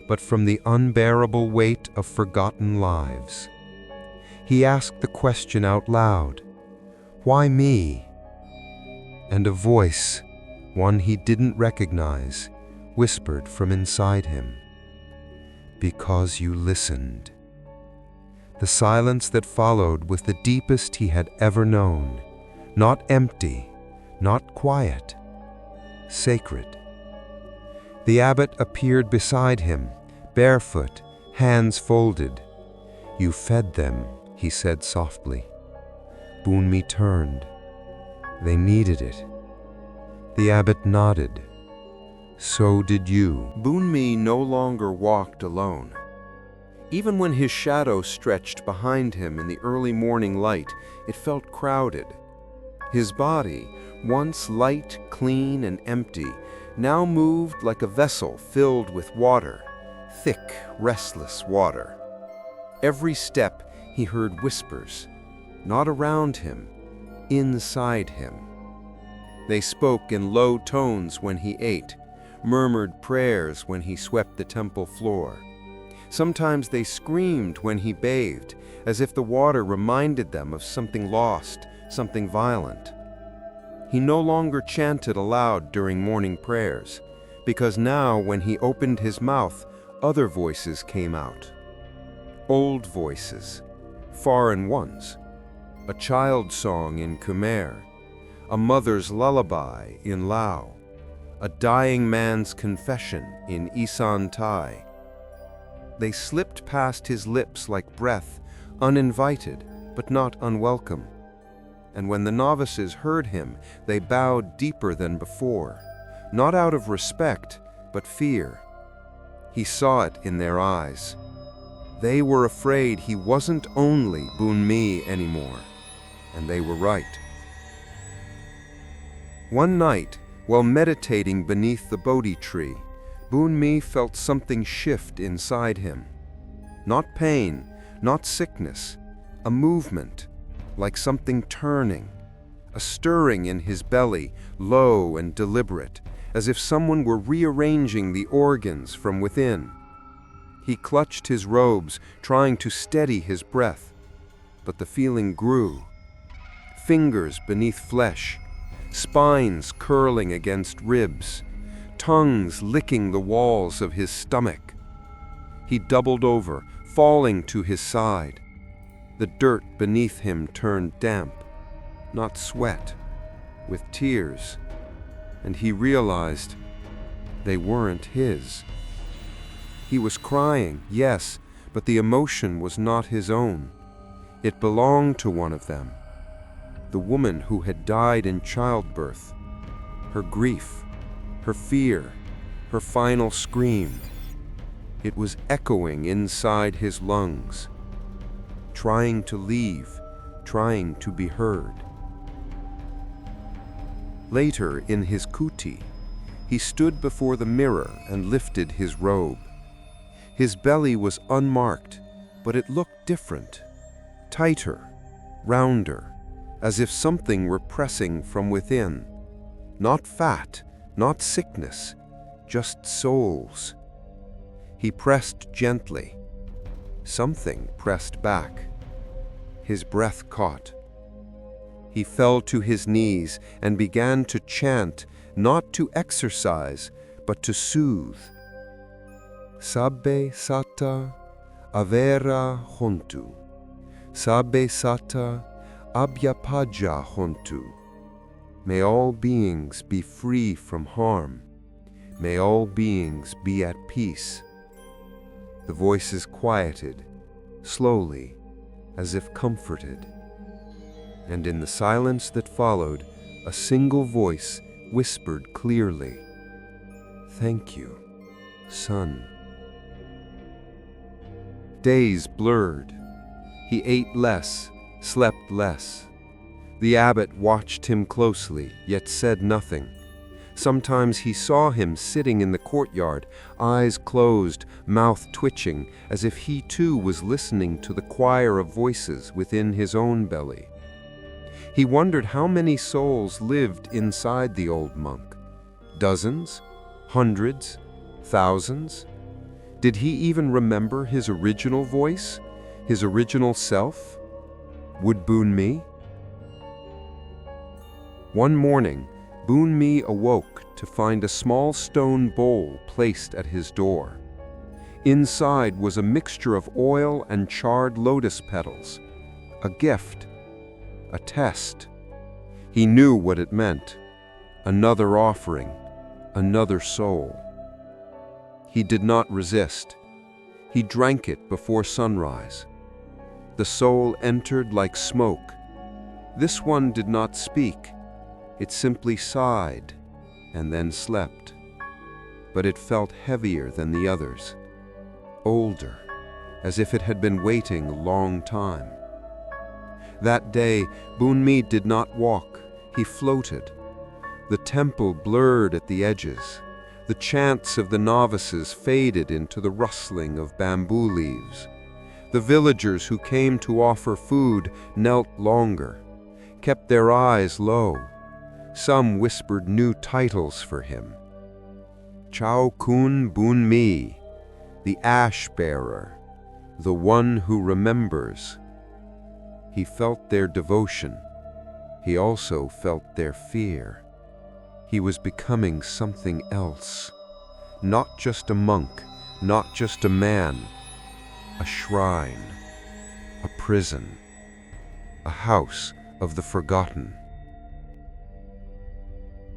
but from the unbearable weight of forgotten lives. He asked the question out loud, why me? And a voice, one he didn't recognize, whispered from inside him, because you listened. The silence that followed was the deepest he had ever known, not empty, not quiet, sacred. The abbot appeared beside him, barefoot, hands folded. You fed them, he said softly. Bunmi turned. They needed it. The abbot nodded. So did you. Bunmi no longer walked alone. Even when his shadow stretched behind him in the early morning light, it felt crowded. His body, once light, clean, and empty, now moved like a vessel filled with water, thick, restless water. Every step he heard whispers, not around him, inside him. They spoke in low tones when he ate, murmured prayers when he swept the temple floor. Sometimes they screamed when he bathed, as if the water reminded them of something lost, something violent. He no longer chanted aloud during morning prayers, because now when he opened his mouth, other voices came out. Old voices, foreign ones, a child's song in Khmer, a mother's lullaby in Lao, a dying man's confession in Isan Thai. They slipped past his lips like breath, uninvited but not unwelcome. And when the novices heard him, they bowed deeper than before, not out of respect, but fear. He saw it in their eyes. They were afraid he wasn't only Bunmi anymore, and they were right. One night, while meditating beneath the Bodhi tree, Bunmi felt something shift inside him. Not pain, not sickness, a movement, like something turning, a stirring in his belly, low and deliberate, as if someone were rearranging the organs from within. He clutched his robes, trying to steady his breath, but the feeling grew. Fingers beneath flesh, spines curling against ribs, tongues licking the walls of his stomach. He doubled over, falling to his side. The dirt beneath him turned damp, not sweat, with tears, and he realized they weren't his. He was crying, yes, but the emotion was not his own. It belonged to one of them, the woman who had died in childbirth. Her grief, her fear, her final scream. It was echoing inside his lungs, trying to leave, trying to be heard. Later, in his kuti, he stood before the mirror and lifted his robe. His belly was unmarked, but it looked different, tighter, rounder, as if something were pressing from within. Not fat, not sickness, just souls. He pressed gently. Something pressed back. His breath caught. He fell to his knees and began to chant, not to exercise, but to soothe. Sabbe sata avera hontu. Sabbe sata abhyapaja hontu. May all beings be free from harm. May all beings be at peace. The voices quieted, slowly, as if comforted. And in the silence that followed, a single voice whispered clearly, "Thank you, son." Days blurred. He ate less, slept less. The abbot watched him closely, yet said nothing. Sometimes he saw him sitting in the courtyard, eyes closed, mouth twitching, as if he too was listening to the choir of voices within his own belly. He wondered how many souls lived inside the old monk. Dozens? Hundreds? Thousands? Did he even remember his original voice? His original self? Would Bunmi? One morning, Bunmi awoke to find a small stone bowl placed at his door. Inside was a mixture of oil and charred lotus petals, a gift, a test. He knew what it meant. Another offering, another soul. He did not resist. He drank it before sunrise. The soul entered like smoke. This one did not speak. It simply sighed and then slept. But it felt heavier than the others, older, as if it had been waiting a long time. That day, Bunmi did not walk, he floated. The temple blurred at the edges. The chants of the novices faded into the rustling of bamboo leaves. The villagers who came to offer food knelt longer, kept their eyes low. Some whispered new titles for him. Chao Kun Bunmi, the ash bearer, the one who remembers. He felt their devotion. He also felt their fear. He was becoming something else. Not just a monk, not just a man. A shrine, a prison, a house of the forgotten.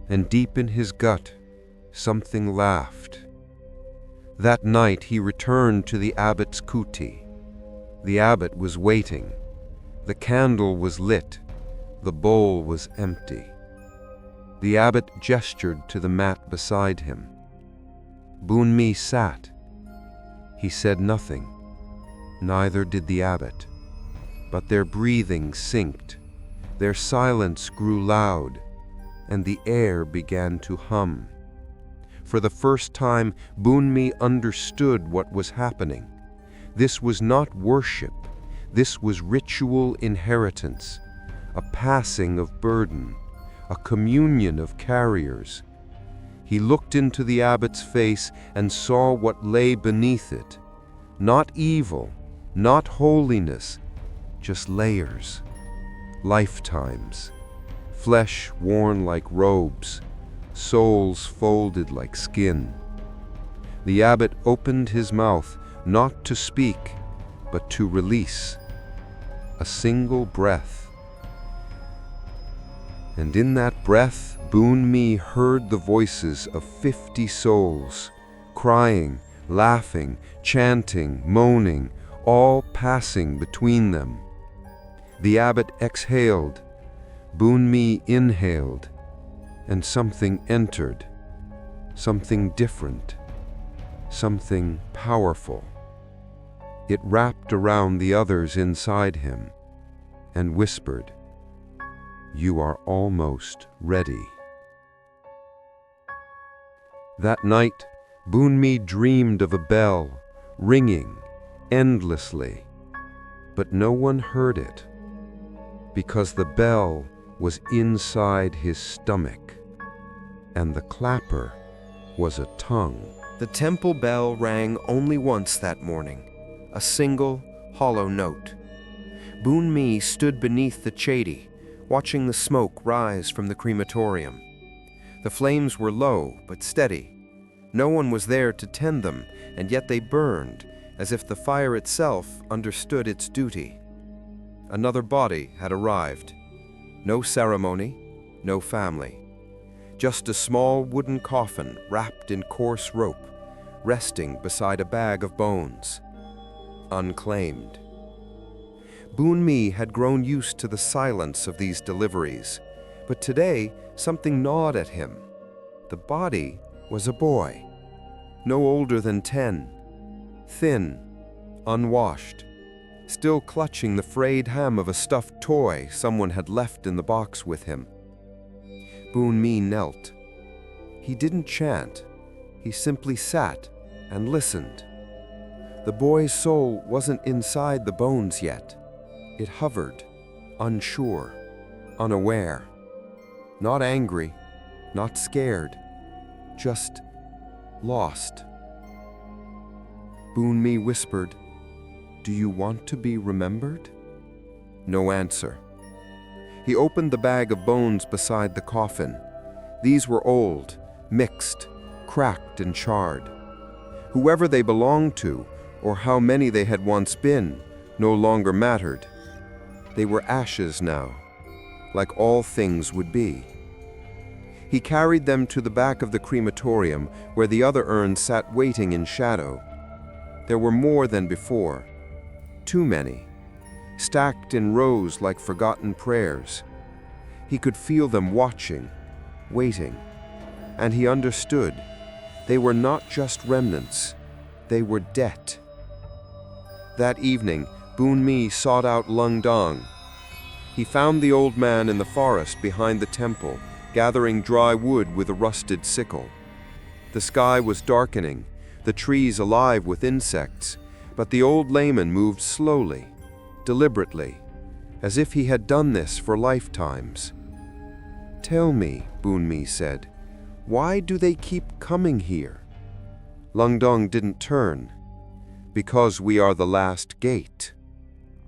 And deep in his gut, something laughed. That night he returned to the abbot's kuti. The abbot was waiting. The candle was lit. The bowl was empty. The abbot gestured to the mat beside him. Bunmi sat. He said nothing. Neither did the abbot. But their breathing synced. Their silence grew loud, and the air began to hum. For the first time, Bunmi understood what was happening. This was not worship. This was ritual inheritance, a passing of burden, a communion of carriers. He looked into the abbot's face and saw what lay beneath it. Not evil, not holiness, just layers, lifetimes. Flesh worn like robes, souls folded like skin. The abbot opened his mouth, not to speak, but to release. A single breath. And in that breath, Bunmi heard the voices of 50 souls, crying, laughing, chanting, moaning, all passing between them. The abbot exhaled. Bunmi inhaled, and something entered, something different, something powerful. It wrapped around the others inside him and whispered, "You are almost ready." That night, Bunmi dreamed of a bell ringing endlessly, but no one heard it, because the bell was inside his stomach, and the clapper was a tongue. The temple bell rang only once that morning, a single, hollow note. Boon Mi stood beneath the chedi, watching the smoke rise from the crematorium. The flames were low but steady. No one was there to tend them, and yet they burned, as if the fire itself understood its duty. Another body had arrived. No ceremony, no family. Just a small wooden coffin wrapped in coarse rope, resting beside a bag of bones. Unclaimed. Boon Mi had grown used to the silence of these deliveries, but today something gnawed at him. The body was a boy, no older than 10, thin, unwashed, still clutching the frayed ham of a stuffed toy someone had left in the box with him. Boon Mi knelt. He didn't chant. He simply sat and listened. The boy's soul wasn't inside the bones yet. It hovered, unsure, unaware. Not angry, not scared, just lost. Boon Mi whispered, "Do you want to be remembered?" No answer. He opened the bag of bones beside the coffin. These were old, mixed, cracked and charred. Whoever they belonged to, or how many they had once been, no longer mattered. They were ashes now, like all things would be. He carried them to the back of the crematorium, where the other urns sat waiting in shadow. There were more than before. Too many, stacked in rows like forgotten prayers. He could feel them watching, waiting, and he understood. They were not just remnants, they were debt. That evening, Boon Mi sought out Lung Dong. He found the old man in the forest behind the temple, gathering dry wood with a rusted sickle. The sky was darkening, the trees alive with insects, but the old layman moved slowly, deliberately, as if he had done this for lifetimes. "Tell me," Boon Mi said, "why do they keep coming here?" Lung Dong didn't turn. "Because we are the last gate."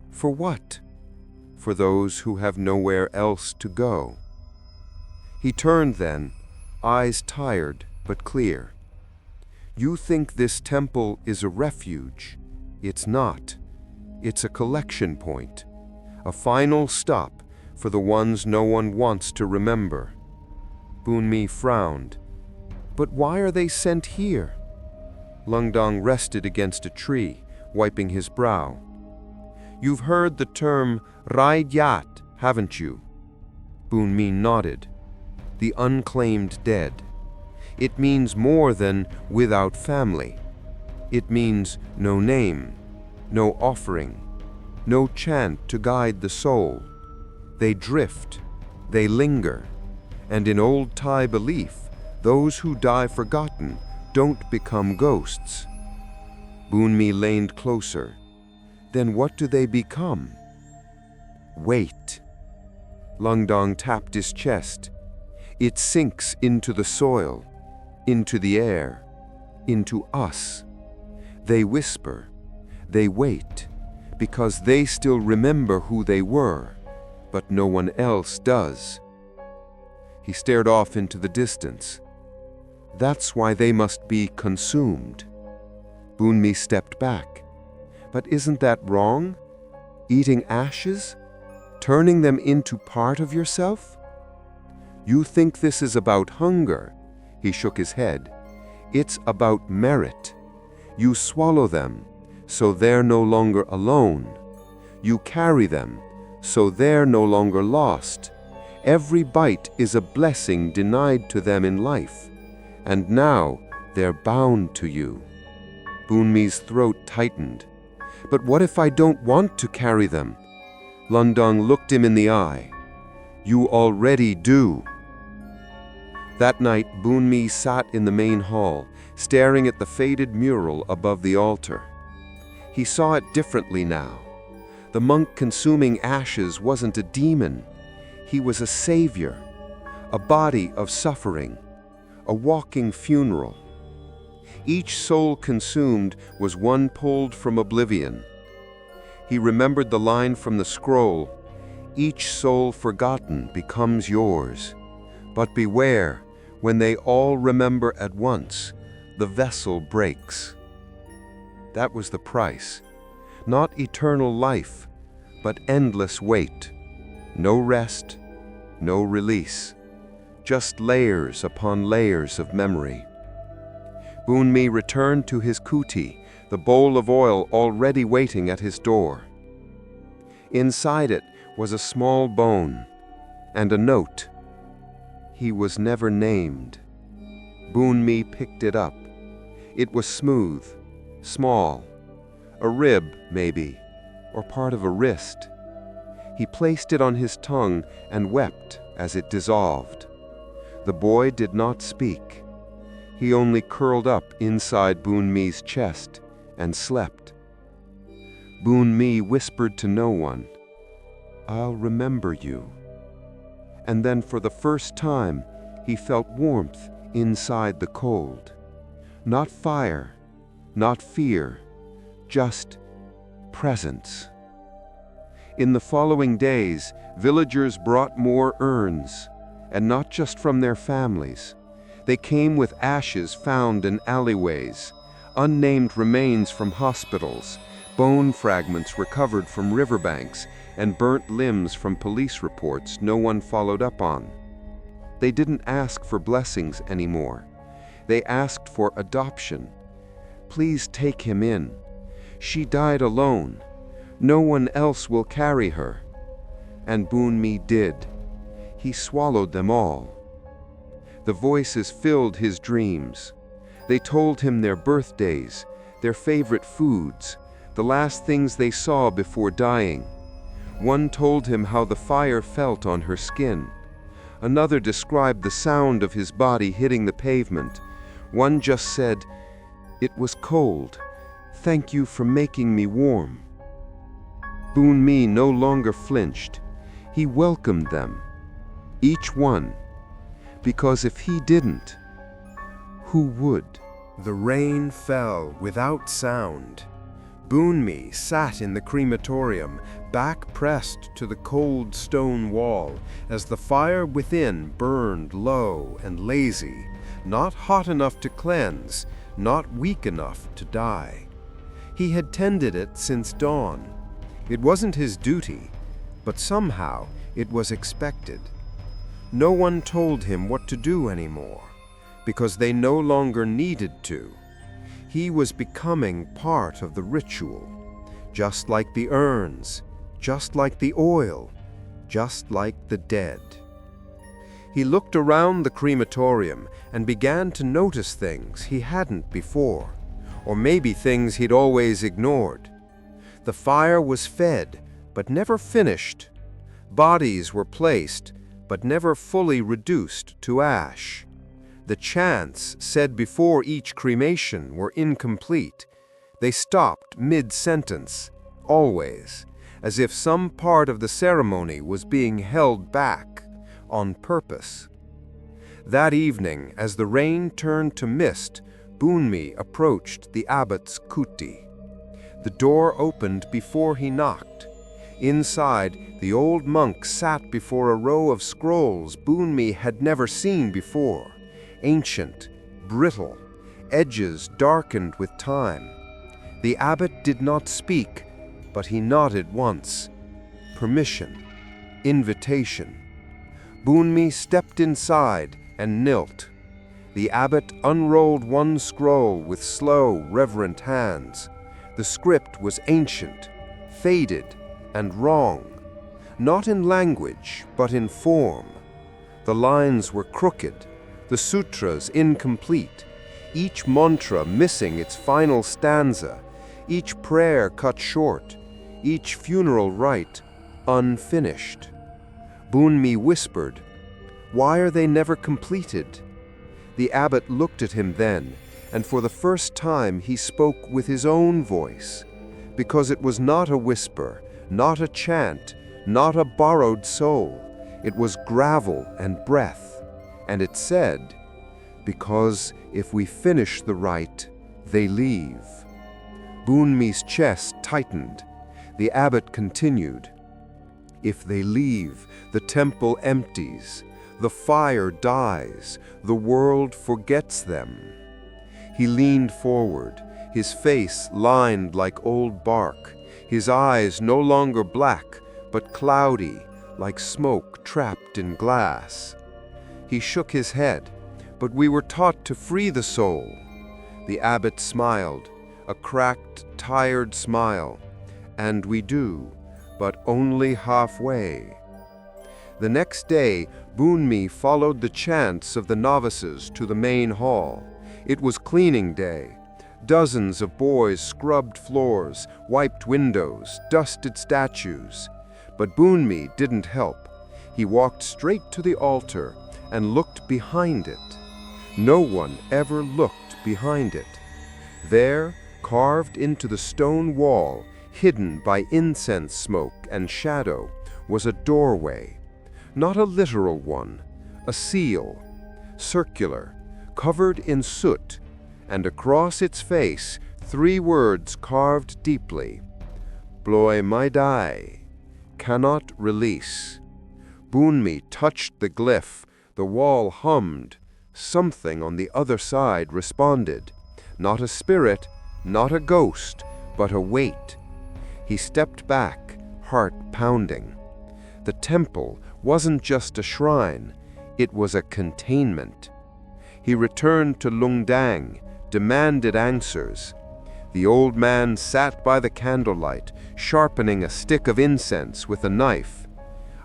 "For what?" "For those who have nowhere else to go." He turned then, eyes tired but clear. "You think this temple is a refuge. It's not. It's a collection point, a final stop for the ones no one wants to remember." Boon Mi frowned. "But why are they sent here?" Lung Dong rested against a tree, wiping his brow. "You've heard the term Yat, haven't you?" Boon Mi nodded. "The unclaimed dead. It means more than without family. It means no name, no offering, no chant to guide the soul. They drift, they linger, and in old Thai belief, those who die forgotten don't become ghosts." Boon Mi leaned closer. "Then what do they become?" "Weight." Lung Dong tapped his chest. "It sinks into the soil, into the air, into us. They whisper, they wait, because they still remember who they were, but no one else does." He stared off into the distance. "That's why they must be consumed." Boon Mi stepped back. "But isn't that wrong? Eating ashes? Turning them into part of yourself?" "You think this is about hunger?" He shook his head. "It's about merit. You swallow them, so they're no longer alone. You carry them, so they're no longer lost. Every bite is a blessing denied to them in life, and now they're bound to you." Boon Mi's throat tightened. "But what if I don't want to carry them?" Lung Dong looked him in the eye. "You already do." That night, Boon Mi sat in the main hall, staring at the faded mural above the altar. He saw it differently now. The monk consuming ashes wasn't a demon. He was a savior, a body of suffering, a walking funeral. Each soul consumed was one pulled from oblivion. He remembered the line from the scroll, "Each soul forgotten becomes yours. But beware, when they all remember at once, the vessel breaks." That was the price. Not eternal life, but endless wait. No rest, no release. Just layers upon layers of memory. Bunmi returned to his kuti, the bowl of oil already waiting at his door. Inside it was a small bone and a note. He was never named. Bunmi picked it up. It was smooth, small, a rib, maybe, or part of a wrist. He placed it on his tongue and wept as it dissolved. The boy did not speak. He only curled up inside Bunmi's chest and slept. Bunmi whispered to no one, "I'll remember you." And then for the first time, he felt warmth inside the cold. Not fire, not fear, just presence. In the following days, villagers brought more urns, and not just from their families. They came with ashes found in alleyways, unnamed remains from hospitals, bone fragments recovered from riverbanks, and burnt limbs from police reports no one followed up on. They didn't ask for blessings anymore. They asked for adoption. "Please take him in. She died alone. No one else will carry her." And Bunmi did. He swallowed them all. The voices filled his dreams. They told him their birthdays, their favorite foods, the last things they saw before dying. One told him how the fire felt on her skin. Another described the sound of his body hitting the pavement. One just said, "It was cold. Thank you for making me warm." Bunmi no longer flinched. He welcomed them, each one, because if he didn't, who would? The rain fell without sound. Bunmi sat in the crematorium, back pressed to the cold stone wall, as the fire within burned low and lazy, not hot enough to cleanse, not weak enough to die. He had tended it since dawn. It wasn't his duty, but somehow it was expected. No one told him what to do anymore, because they no longer needed to. He was becoming part of the ritual, just like the urns, just like the oil, just like the dead. He looked around the crematorium and began to notice things he hadn't before, or maybe things he'd always ignored. The fire was fed, but never finished. Bodies were placed, but never fully reduced to ash. The chants said before each cremation were incomplete. They stopped mid-sentence, always, as if some part of the ceremony was being held back on purpose. That evening, as the rain turned to mist, Bunmi approached the abbot's kuti. The door opened before he knocked. Inside, the old monk sat before a row of scrolls Bunmi had never seen before. Ancient, brittle, edges darkened with time. The abbot did not speak, but he nodded once. Permission, invitation. Bunmi stepped inside and knelt. The abbot unrolled one scroll with slow, reverent hands. The script was ancient, faded, and wrong. Not in language, but in form. The lines were crooked, the sutras incomplete, each mantra missing its final stanza, each prayer cut short, each funeral rite unfinished. Bunmi whispered, "Why are they never completed?" The abbot looked at him then, and for the first time he spoke with his own voice, because it was not a whisper, not a chant, not a borrowed soul. It was gravel and breath, and it said, because if we finish the rite, they leave. Bunmi's chest tightened. The abbot continued. If they leave, the temple empties, the fire dies, the world forgets them. He leaned forward, his face lined like old bark, his eyes no longer black, but cloudy, like smoke trapped in glass. He shook his head, but we were taught to free the soul. The abbot smiled, a cracked, tired smile. And we do, but only halfway. The next day, Bunmi followed the chants of the novices to the main hall. It was cleaning day. Dozens of boys scrubbed floors, wiped windows, dusted statues. But Bunmi didn't help. He walked straight to the altar and looked behind it. No one ever looked behind it. There, carved into the stone wall, hidden by incense smoke and shadow, was a doorway. Not a literal one, a seal, circular, covered in soot, and across its face 3 words carved deeply. Bloi mai dai, cannot release. Bunmi touched the glyph, the wall hummed. Something on the other side responded. Not a spirit, not a ghost, but a weight. He stepped back, heart pounding. The temple wasn't just a shrine, it was a containment. He returned to Lungdang, demanded answers. The old man sat by the candlelight, sharpening a stick of incense with a knife.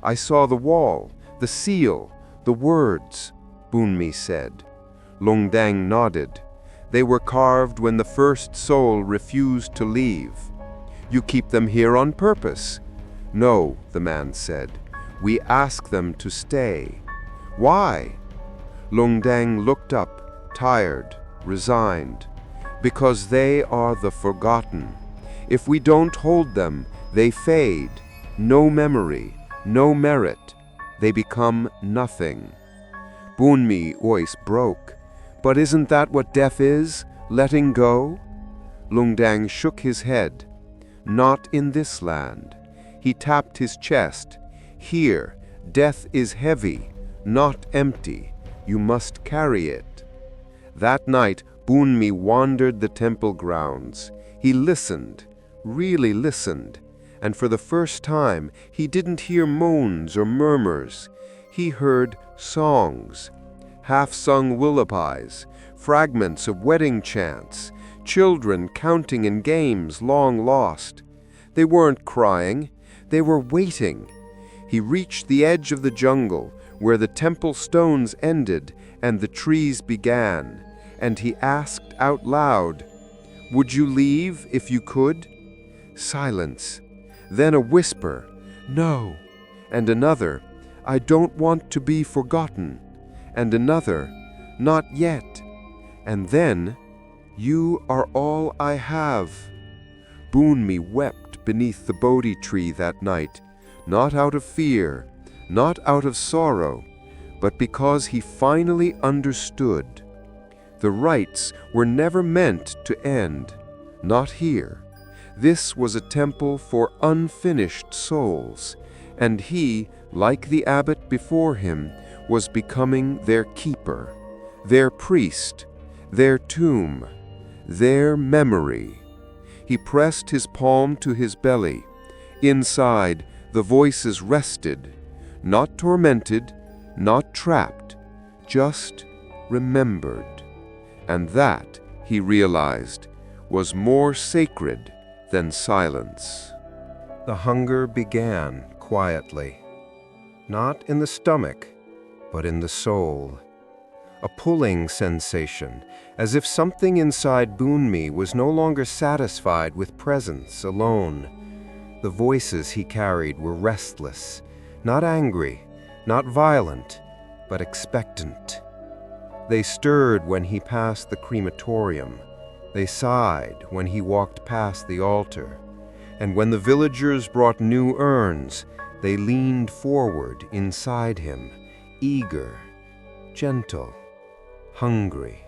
I saw the wall, the seal, the words, Bunmi said. Lungdang nodded. They were carved when the first soul refused to leave. You keep them here on purpose. No, the man said. We ask them to stay. Why? Lungdang looked up, tired, resigned. Because they are the forgotten. If we don't hold them, they fade. No memory, no merit. They become nothing. Bunmi's voice broke. But isn't that what death is? Letting go? Lungdang shook his head. Not in this land. He tapped his chest. Here, death is heavy, not empty. You must carry it. That night, Bunmi wandered the temple grounds. He listened, really listened, and for the first time, he didn't hear moans or murmurs. He heard songs, half-sung lullabies, fragments of wedding chants, children counting in games long lost. They weren't crying, they were waiting. He reached the edge of the jungle, where the temple stones ended and the trees began, and he asked out loud, "Would you leave if you could?" Silence. Then a whisper, "No," and another, "I don't want to be forgotten," and another, "Not yet," and then, "You are all I have." Bunmi wept beneath the Bodhi tree that night, not out of fear, not out of sorrow, but because he finally understood. The rites were never meant to end, not here. This was a temple for unfinished souls, and he, like the abbot before him, was becoming their keeper, their priest, their tomb, their memory. He pressed his palm to his belly. Inside, the voices rested, not tormented, not trapped, just remembered. And that, he realized, was more sacred than silence. The hunger began quietly, not in the stomach, but in the soul. A pulling sensation, as if something inside Bunmi was no longer satisfied with presence alone. The voices he carried were restless, not angry, not violent, but expectant. They stirred when he passed the crematorium. They sighed when he walked past the altar. And when the villagers brought new urns, they leaned forward inside him, eager, gentle, hungry.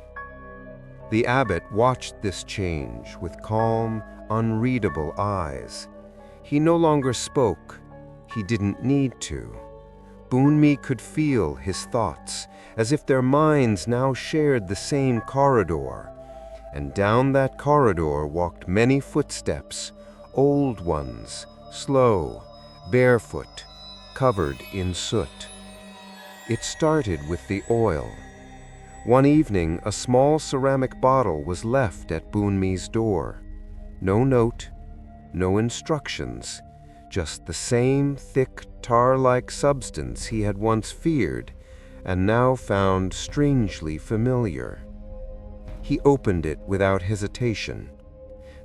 The abbot watched this change with calm, unreadable eyes. He no longer spoke. He didn't need to. Bunmi could feel his thoughts, as if their minds now shared the same corridor. And down that corridor walked many footsteps, old ones, slow, barefoot, covered in soot. It started with the oil. One evening, a small ceramic bottle was left at Bunmi's door. No note, no instructions, just the same thick tar-like substance he had once feared and now found strangely familiar. He opened it without hesitation.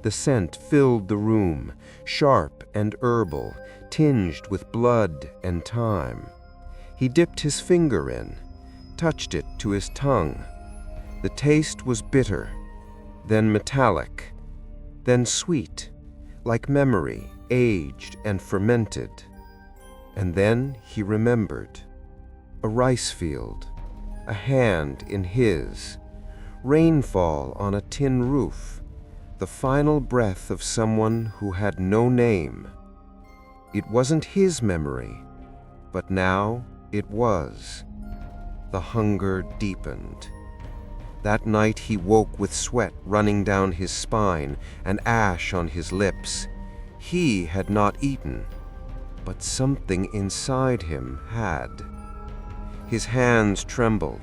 The scent filled the room, sharp and herbal, tinged with blood and thyme. He dipped his finger in, touched it to his tongue. The taste was bitter, then metallic, then sweet, like memory, aged and fermented. And then he remembered. A rice field, a hand in his, rainfall on a tin roof, the final breath of someone who had no name. It wasn't his memory, but now it was. The hunger deepened. That night he woke with sweat running down his spine and ash on his lips. He had not eaten, but something inside him had. His hands trembled.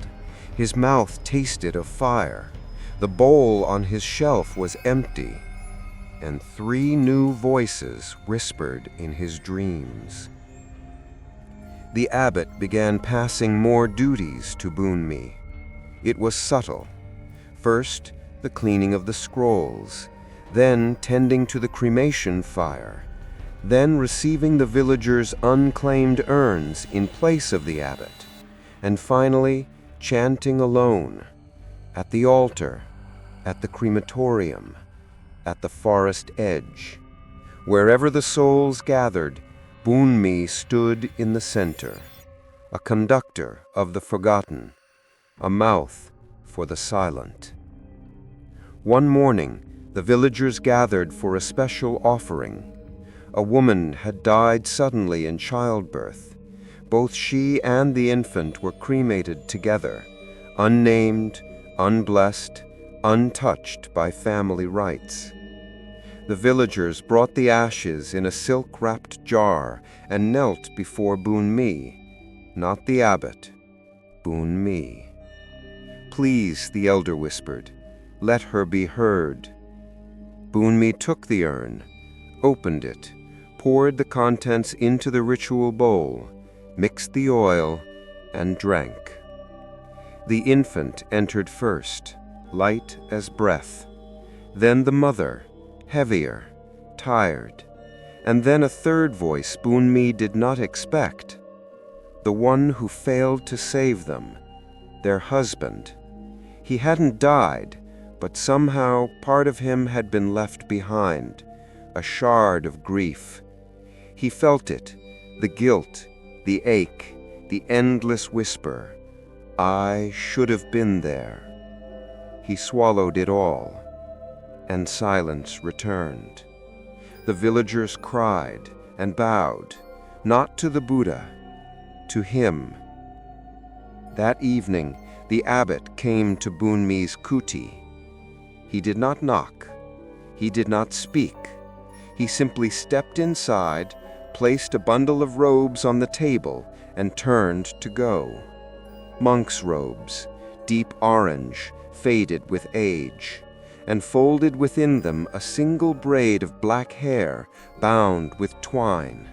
His mouth tasted of fire. The bowl on his shelf was empty, and 3 new voices whispered in his dreams. The abbot began passing more duties to Bunmi. It was subtle. First, the cleaning of the scrolls, then tending to the cremation fire, then receiving the villagers' unclaimed urns in place of the abbot, and finally chanting alone, at the altar, at the crematorium, at the forest edge. Wherever the souls gathered, Bunmi stood in the center, a conductor of the forgotten, a mouth for the silent. One morning, the villagers gathered for a special offering. A woman had died suddenly in childbirth. Both she and the infant were cremated together, unnamed, unblessed, untouched by family rites. The villagers brought the ashes in a silk-wrapped jar and knelt before Bunmi, not the abbot, Bunmi. "Please," the elder whispered, "let her be heard." Bunmi took the urn, opened it, poured the contents into the ritual bowl, mixed the oil, and drank. The infant entered first, light as breath, then the mother, heavier, tired, and then a third voice Bunmi did not expect, the one who failed to save them, their husband. He hadn't died, but somehow part of him had been left behind, a shard of grief. He felt it, the guilt, the ache, the endless whisper, "I should have been there." He swallowed it all, and silence returned. The villagers cried and bowed, not to the Buddha, to him. That evening, the abbot came to Bunmi's kuti. He did not knock. He did not speak. He simply stepped inside, placed a bundle of robes on the table, and turned to go. Monk's robes, deep orange, faded with age, and folded within them a single braid of black hair bound with twine.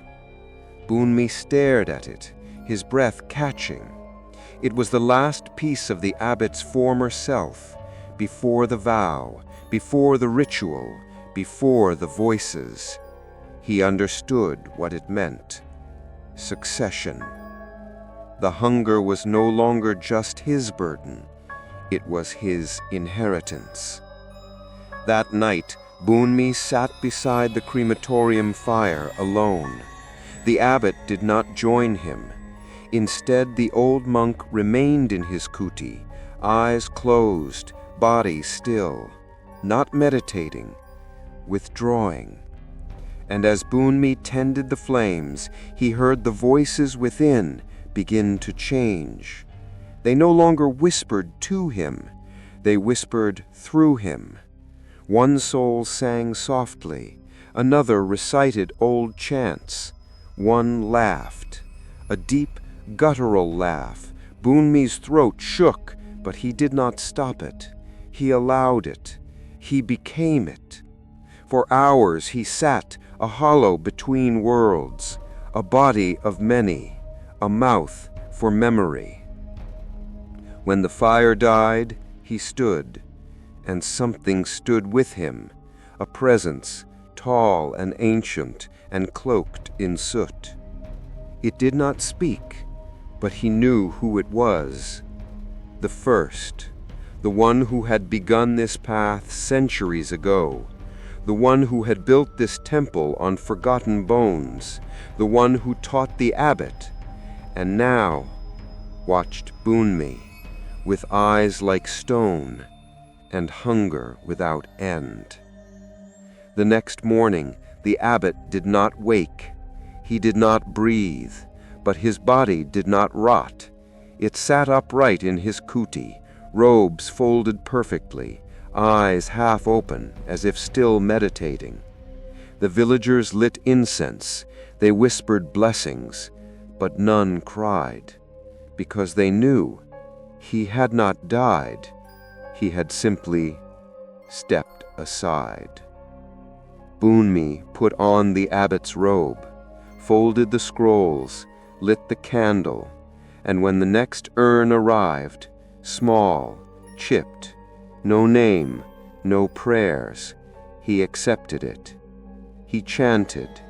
Bunmi stared at it, his breath catching. It was the last piece of the abbot's former self, before the vow, before the ritual, before the voices. He understood what it meant. Succession. The hunger was no longer just his burden. It was his inheritance. That night, Bunmi sat beside the crematorium fire alone. The abbot did not join him. Instead, the old monk remained in his kuti, eyes closed, body still, not meditating, withdrawing. And as Bunmi tended the flames, he heard the voices within begin to change. They no longer whispered to him, they whispered through him. One soul sang softly, another recited old chants. One laughed, a deep, guttural laugh. Bunmi's throat shook, but he did not stop it. He allowed it. He became it. For hours he sat, a hollow between worlds, a body of many, a mouth for memory. When the fire died, he stood, and something stood with him, a presence, tall and ancient and cloaked in soot. It did not speak, but he knew who it was. The first, the one who had begun this path centuries ago, the one who had built this temple on forgotten bones, the one who taught the abbot, and now watched Bunmi with eyes like stone and hunger without end. The next morning, the abbot did not wake. He did not breathe, but his body did not rot. It sat upright in his kuti, robes folded perfectly, eyes half open as if still meditating. The villagers lit incense. They whispered blessings, but none cried, because they knew he had not died. He had simply stepped aside. Bunmi put on the abbot's robe, folded the scrolls, lit the candle, and when the next urn arrived, small, chipped, no name, no prayers, he accepted it. He chanted,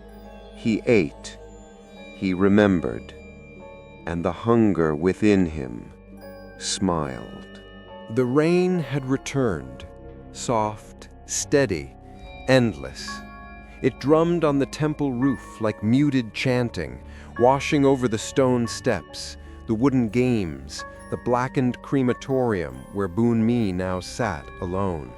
he ate, he remembered, and the hunger within him smiled. The rain had returned, soft, steady, endless. It drummed on the temple roof like muted chanting, washing over the stone steps, the wooden games, the blackened crematorium where Bunmi now sat alone.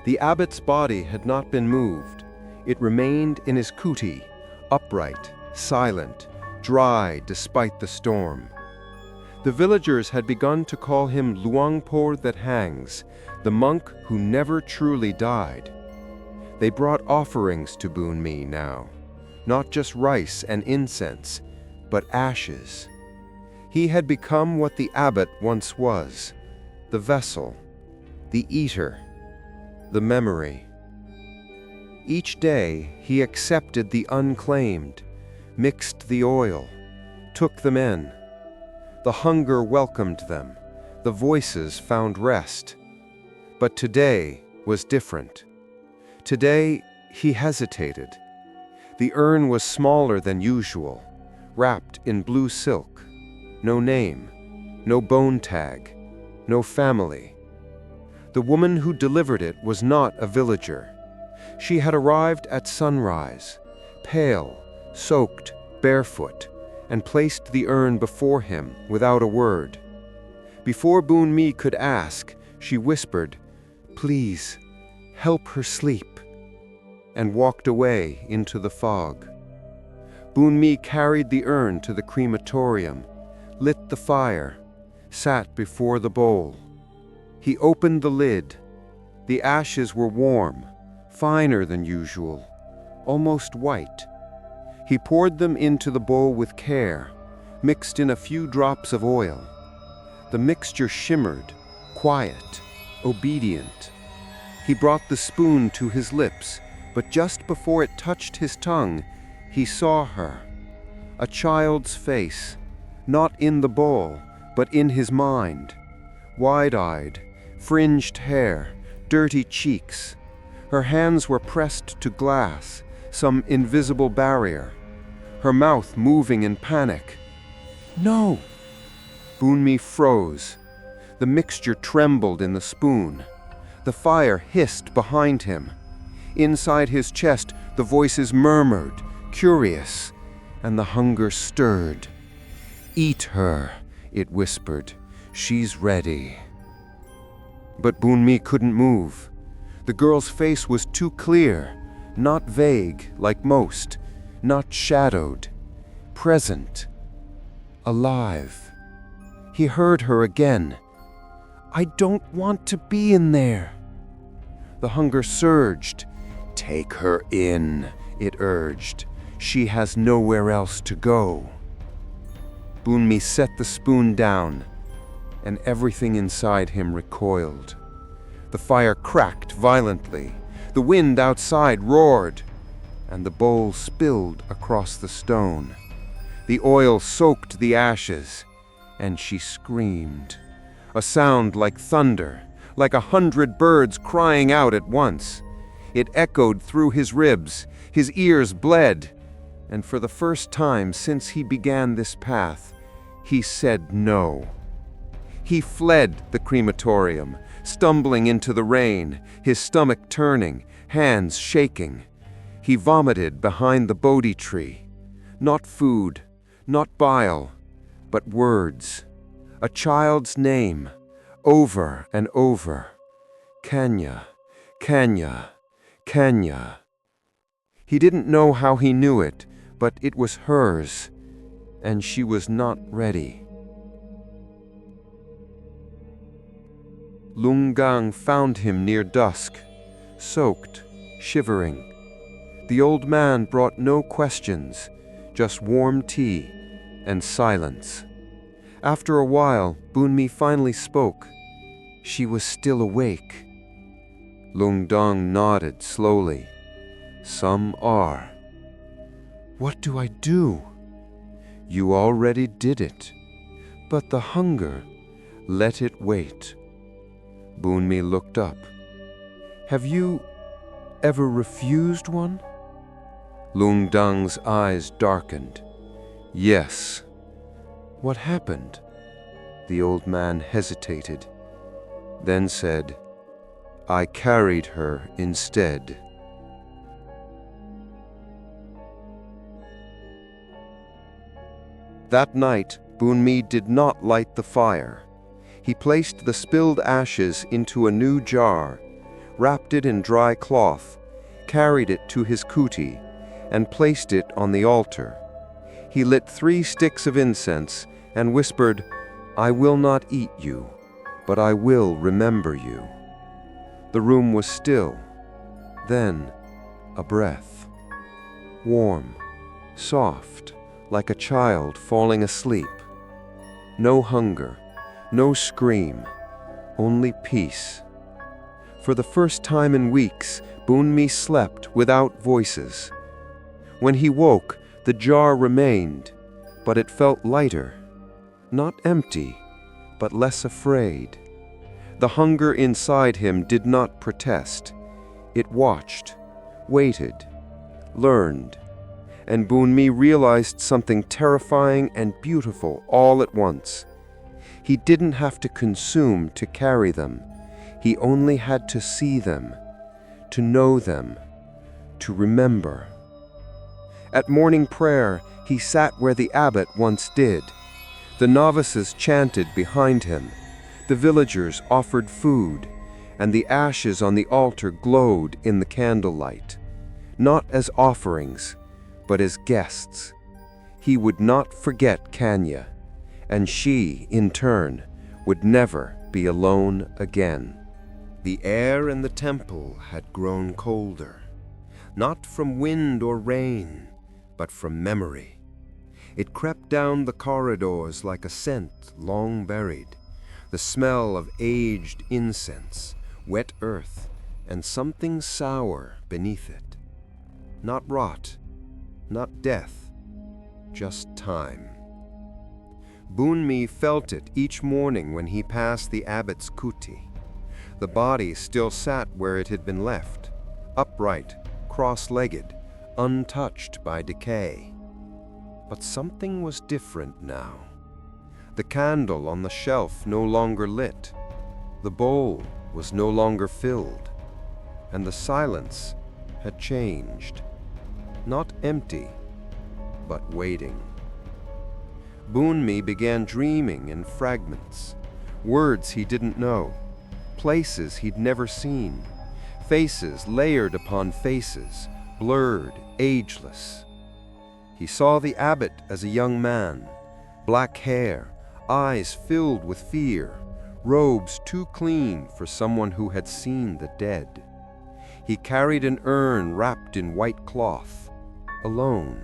The abbot's body had not been moved. It remained in his kuti, upright, silent, dry despite the storm. The villagers had begun to call him Luangpo that hangs, the monk who never truly died. They brought offerings to Bunmi now, not just rice and incense, but ashes. He had become what the abbot once was, the vessel, the eater, the memory. Each day he accepted the unclaimed, mixed the oil, took them in. The hunger welcomed them, the voices found rest. But today was different. Today he hesitated. The urn was smaller than usual, wrapped in blue silk. No name, no bone tag, no family. The woman who delivered it was not a villager. She had arrived at sunrise, pale, soaked, barefoot, and placed the urn before him without a word. Before Bunmi could ask, she whispered, "Please, help her sleep," and walked away into the fog. Bunmi carried the urn to the crematorium, lit the fire, sat before the bowl. He opened the lid. The ashes were warm, finer than usual, almost white. He poured them into the bowl with care, mixed in a few drops of oil. The mixture shimmered, quiet, obedient. He brought the spoon to his lips, but just before it touched his tongue, he saw her. A child's face, not in the bowl, but in his mind. Wide-eyed, fringed hair, dirty cheeks. Her hands were pressed to glass, some invisible barrier. Her mouth moving in panic. "No!" Bunmi froze. The mixture trembled in the spoon. The fire hissed behind him. Inside his chest, the voices murmured, curious, and the hunger stirred. "Eat her," it whispered. "She's ready." But Bunmi couldn't move. The girl's face was too clear, not vague like most, not shadowed, present, alive. He heard her again. "I don't want to be in there." The hunger surged. "Take her in," it urged. "She has nowhere else to go." Bunmi set the spoon down, and everything inside him recoiled. The fire cracked violently, the wind outside roared, and the bowl spilled across the stone. The oil soaked the ashes, and she screamed. A sound like thunder, like 100 birds crying out at once. It echoed through his ribs, his ears bled, and for the first time since he began this path, he said no. He fled the crematorium, stumbling into the rain, his stomach turning, hands shaking. He vomited behind the Bodhi tree. Not food, not bile, but words. A child's name, over and over. Kanya, Kanya, Kanya. He didn't know how he knew it, but it was hers, and she was not ready. Lungang found him near dusk, soaked, shivering. The old man brought no questions, just warm tea and silence. After a while, Bunmi finally spoke. She was still awake. Lungdang nodded slowly. "Some are." "What do I do?" "You already did it. But the hunger, let it wait." Bunmi looked up. "Have you ever refused one?" Lungdang's eyes darkened. "Yes." "What happened?" The old man hesitated, then said, "I carried her instead." That night, Bunmi did not light the fire. He placed the spilled ashes into a new jar, wrapped it in dry cloth, carried it to his kuti, and placed it on the altar. He lit 3 sticks of incense and whispered, "I will not eat you, but I will remember you." The room was still. Then, a breath. Warm, soft, like a child falling asleep. No hunger, no scream, only peace. For the first time in weeks, Bunmi slept without voices. When he woke, the jar remained, but it felt lighter. Not empty, but less afraid. The hunger inside him did not protest. It watched, waited, learned. And Bunmi realized something terrifying and beautiful all at once. He didn't have to consume to carry them. He only had to see them, to know them, to remember. At morning prayer, he sat where the abbot once did. The novices chanted behind him. The villagers offered food, and the ashes on the altar glowed in the candlelight, not as offerings, but as guests. He would not forget Kanya, and she, in turn, would never be alone again. The air in the temple had grown colder, not from wind or rain, but from memory. It crept down the corridors like a scent long buried, the smell of aged incense, wet earth, and something sour beneath it. Not rot, not death, just time. Bunmi felt it each morning when he passed the abbot's kuti. The body still sat where it had been left, upright, cross-legged, untouched by decay. But something was different now. The candle on the shelf no longer lit, the bowl was no longer filled, and the silence had changed. Not empty, but waiting. Bunmi began dreaming in fragments, words he didn't know, places he'd never seen. Faces layered upon faces, blurred, ageless. He saw the abbot as a young man, black hair, eyes filled with fear, robes too clean for someone who had seen the dead. He carried an urn wrapped in white cloth, alone.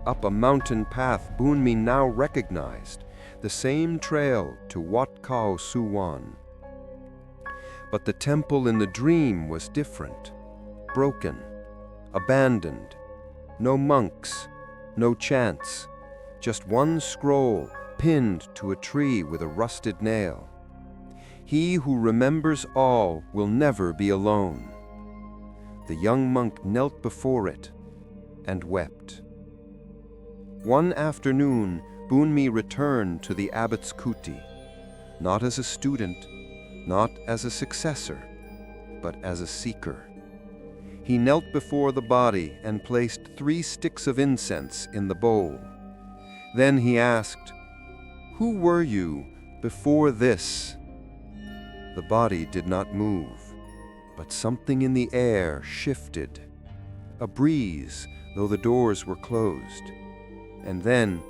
Up a mountain path Bunmi now recognized, the same trail to Wat Khao Suwan. But the temple in the dream was different, broken, abandoned. No monks, no chants, just one scroll pinned to a tree with a rusted nail. He who remembers all will never be alone. The young monk knelt before it and wept. One afternoon, Bunmi returned to the abbot's kuti, not as a student, not as a successor, but as a seeker. He knelt before the body and placed 3 sticks of incense in the bowl. Then he asked, "Who were you before this?" The body did not move, but something in the air shifted. A breeze, though the doors were closed. And then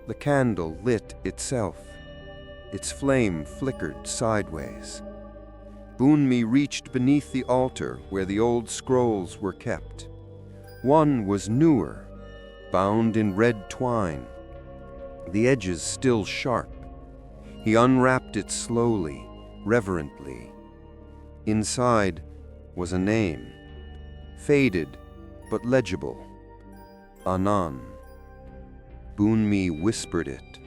the candle lit itself. Its flame flickered sideways. Bunmi reached beneath the altar where the old scrolls were kept. One was newer, bound in red twine, the edges still sharp. He unwrapped it slowly, reverently. Inside was a name, faded but legible, Anan. Bunmi whispered it,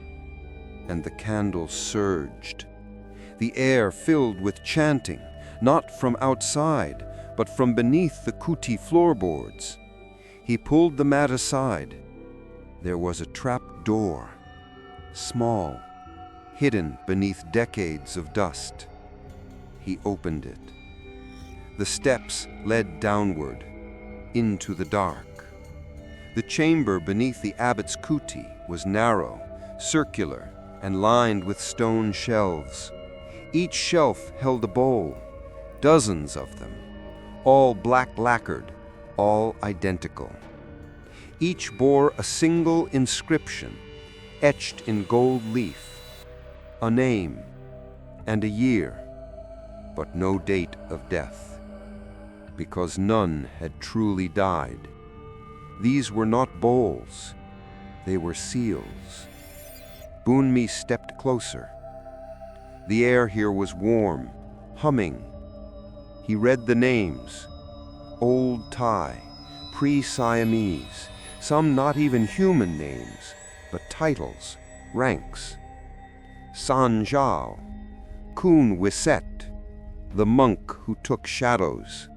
and the candle surged. The air filled with chanting, not from outside, but from beneath the kuti floorboards. He pulled the mat aside. There was a trap door, small, hidden beneath decades of dust. He opened it. The steps led downward, into the dark. The chamber beneath the abbot's kuti was narrow, circular, and lined with stone shelves. Each shelf held a bowl, dozens of them, all black lacquered, all identical. Each bore a single inscription, etched in gold leaf, a name and a year, but no date of death, because none had truly died. These were not bowls, they were seals. Bunmi stepped closer. The air here was warm, humming. He read the names, Old Thai, pre-Siamese, some not even human names, but titles, ranks. San Zhao, Kun Wiset, the monk who took shadows.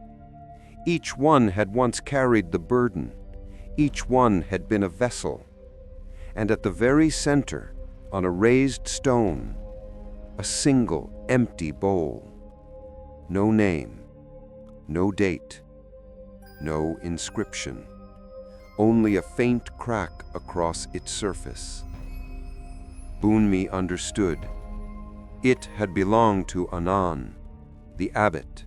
Each one had once carried the burden. Each one had been a vessel. And at the very center, on a raised stone, a single empty bowl. No name, no date, no inscription, only a faint crack across its surface. Bunmi understood. It had belonged to Anan, the abbot,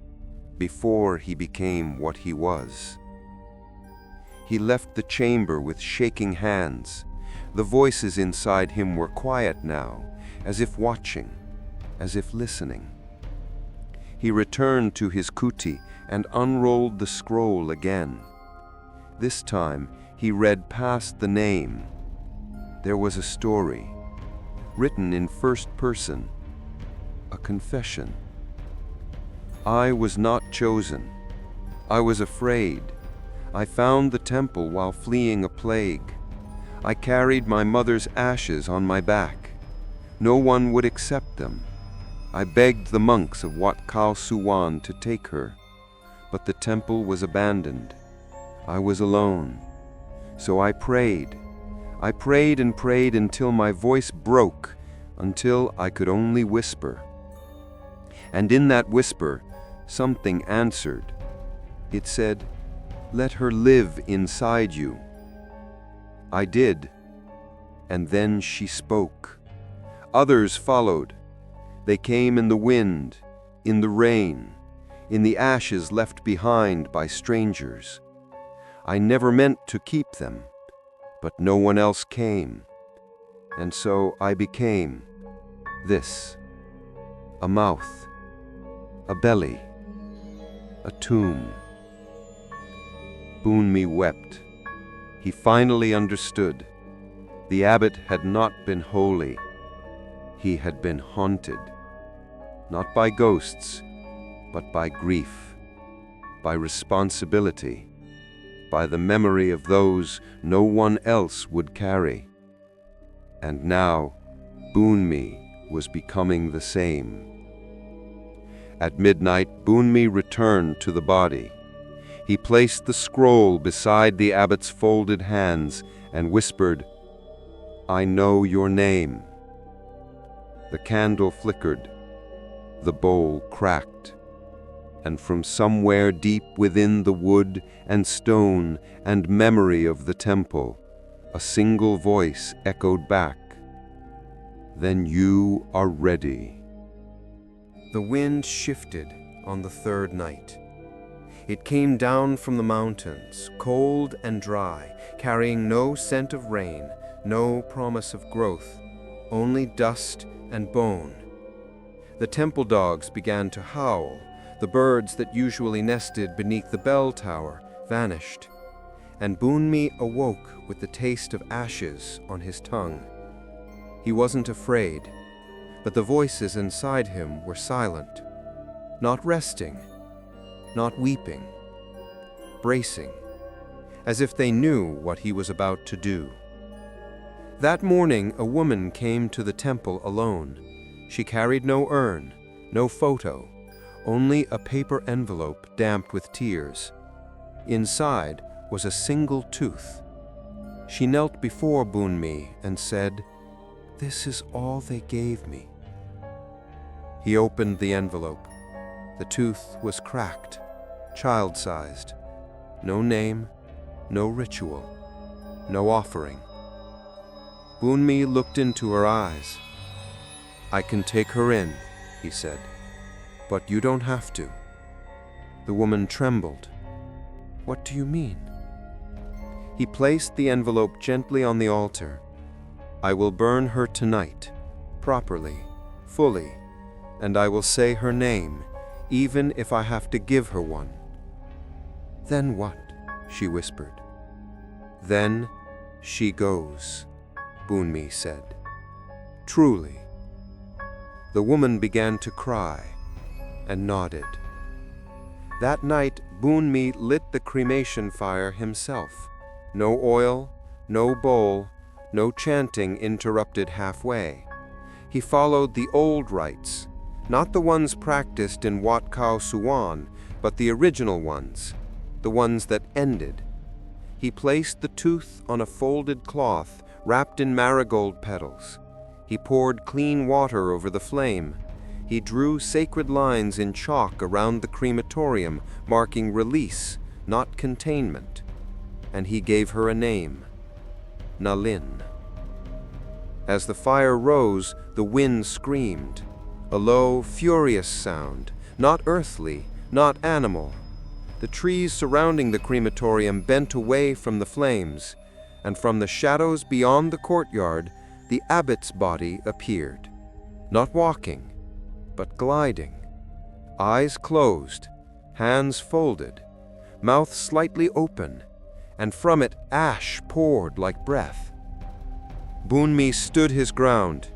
before he became what he was. He left the chamber with shaking hands. The voices inside him were quiet now, as if watching, as if listening. He returned to his kuti and unrolled the scroll again. This time, he read past the name. There was a story, written in first person, a confession. I was not chosen. I was afraid. I found the temple while fleeing a plague. I carried my mother's ashes on my back. No one would accept them. I begged the monks of Wat Khao Suwan to take her, but the temple was abandoned. I was alone. So I prayed. I prayed and prayed until my voice broke, until I could only whisper. And in that whisper, something answered. It said, "Let her live inside you." I did, and then she spoke. Others followed. They came in the wind, in the rain, in the ashes left behind by strangers. I never meant to keep them, but no one else came, and so I became this: a mouth, a belly, a tomb. Bunmi wept. He finally understood. The abbot had not been holy. He had been haunted, not by ghosts, but by grief, by responsibility, by the memory of those no one else would carry. And now, Bunmi was becoming the same. At midnight, Bunmi returned to the body. He placed the scroll beside the abbot's folded hands and whispered, "I know your name." The candle flickered, the bowl cracked, and from somewhere deep within the wood and stone and memory of the temple, a single voice echoed back, "Then you are ready." The wind shifted on the third night. It came down from the mountains, cold and dry, carrying no scent of rain, no promise of growth, only dust and bone. The temple dogs began to howl. The birds that usually nested beneath the bell tower vanished, and Bunmi awoke with the taste of ashes on his tongue. He wasn't afraid, but the voices inside him were silent, not resting, not weeping, bracing, as if they knew what he was about to do. That morning, a woman came to the temple alone. She carried no urn, no photo, only a paper envelope damp with tears. Inside was a single tooth. She knelt before Bunmi and said, "This is all they gave me." He opened the envelope. The tooth was cracked, child-sized. No name, no ritual, no offering. Bunmi looked into her eyes. "I can take her in," he said, "but you don't have to." The woman trembled. "What do you mean?" He placed the envelope gently on the altar. "I will burn her tonight, properly, fully, and I will say her name, even if I have to give her one." "Then what?" she whispered. "Then she goes," Bunmi said. "Truly." The woman began to cry and nodded. That night, Bunmi lit the cremation fire himself. No oil, no bowl, no chanting interrupted halfway. He followed the old rites, not the ones practiced in Wat Khao Suwan, but the original ones, the ones that ended. He placed the tooth on a folded cloth wrapped in marigold petals. He poured clean water over the flame. He drew sacred lines in chalk around the crematorium, marking release, not containment. And he gave her a name, Nalin. As the fire rose, the wind screamed, a low, furious sound, not earthly, not animal. The trees surrounding the crematorium bent away from the flames, and from the shadows beyond the courtyard, the abbot's body appeared, not walking, but gliding, eyes closed, hands folded, mouth slightly open, and from it ash poured like breath. Bunmi stood his ground.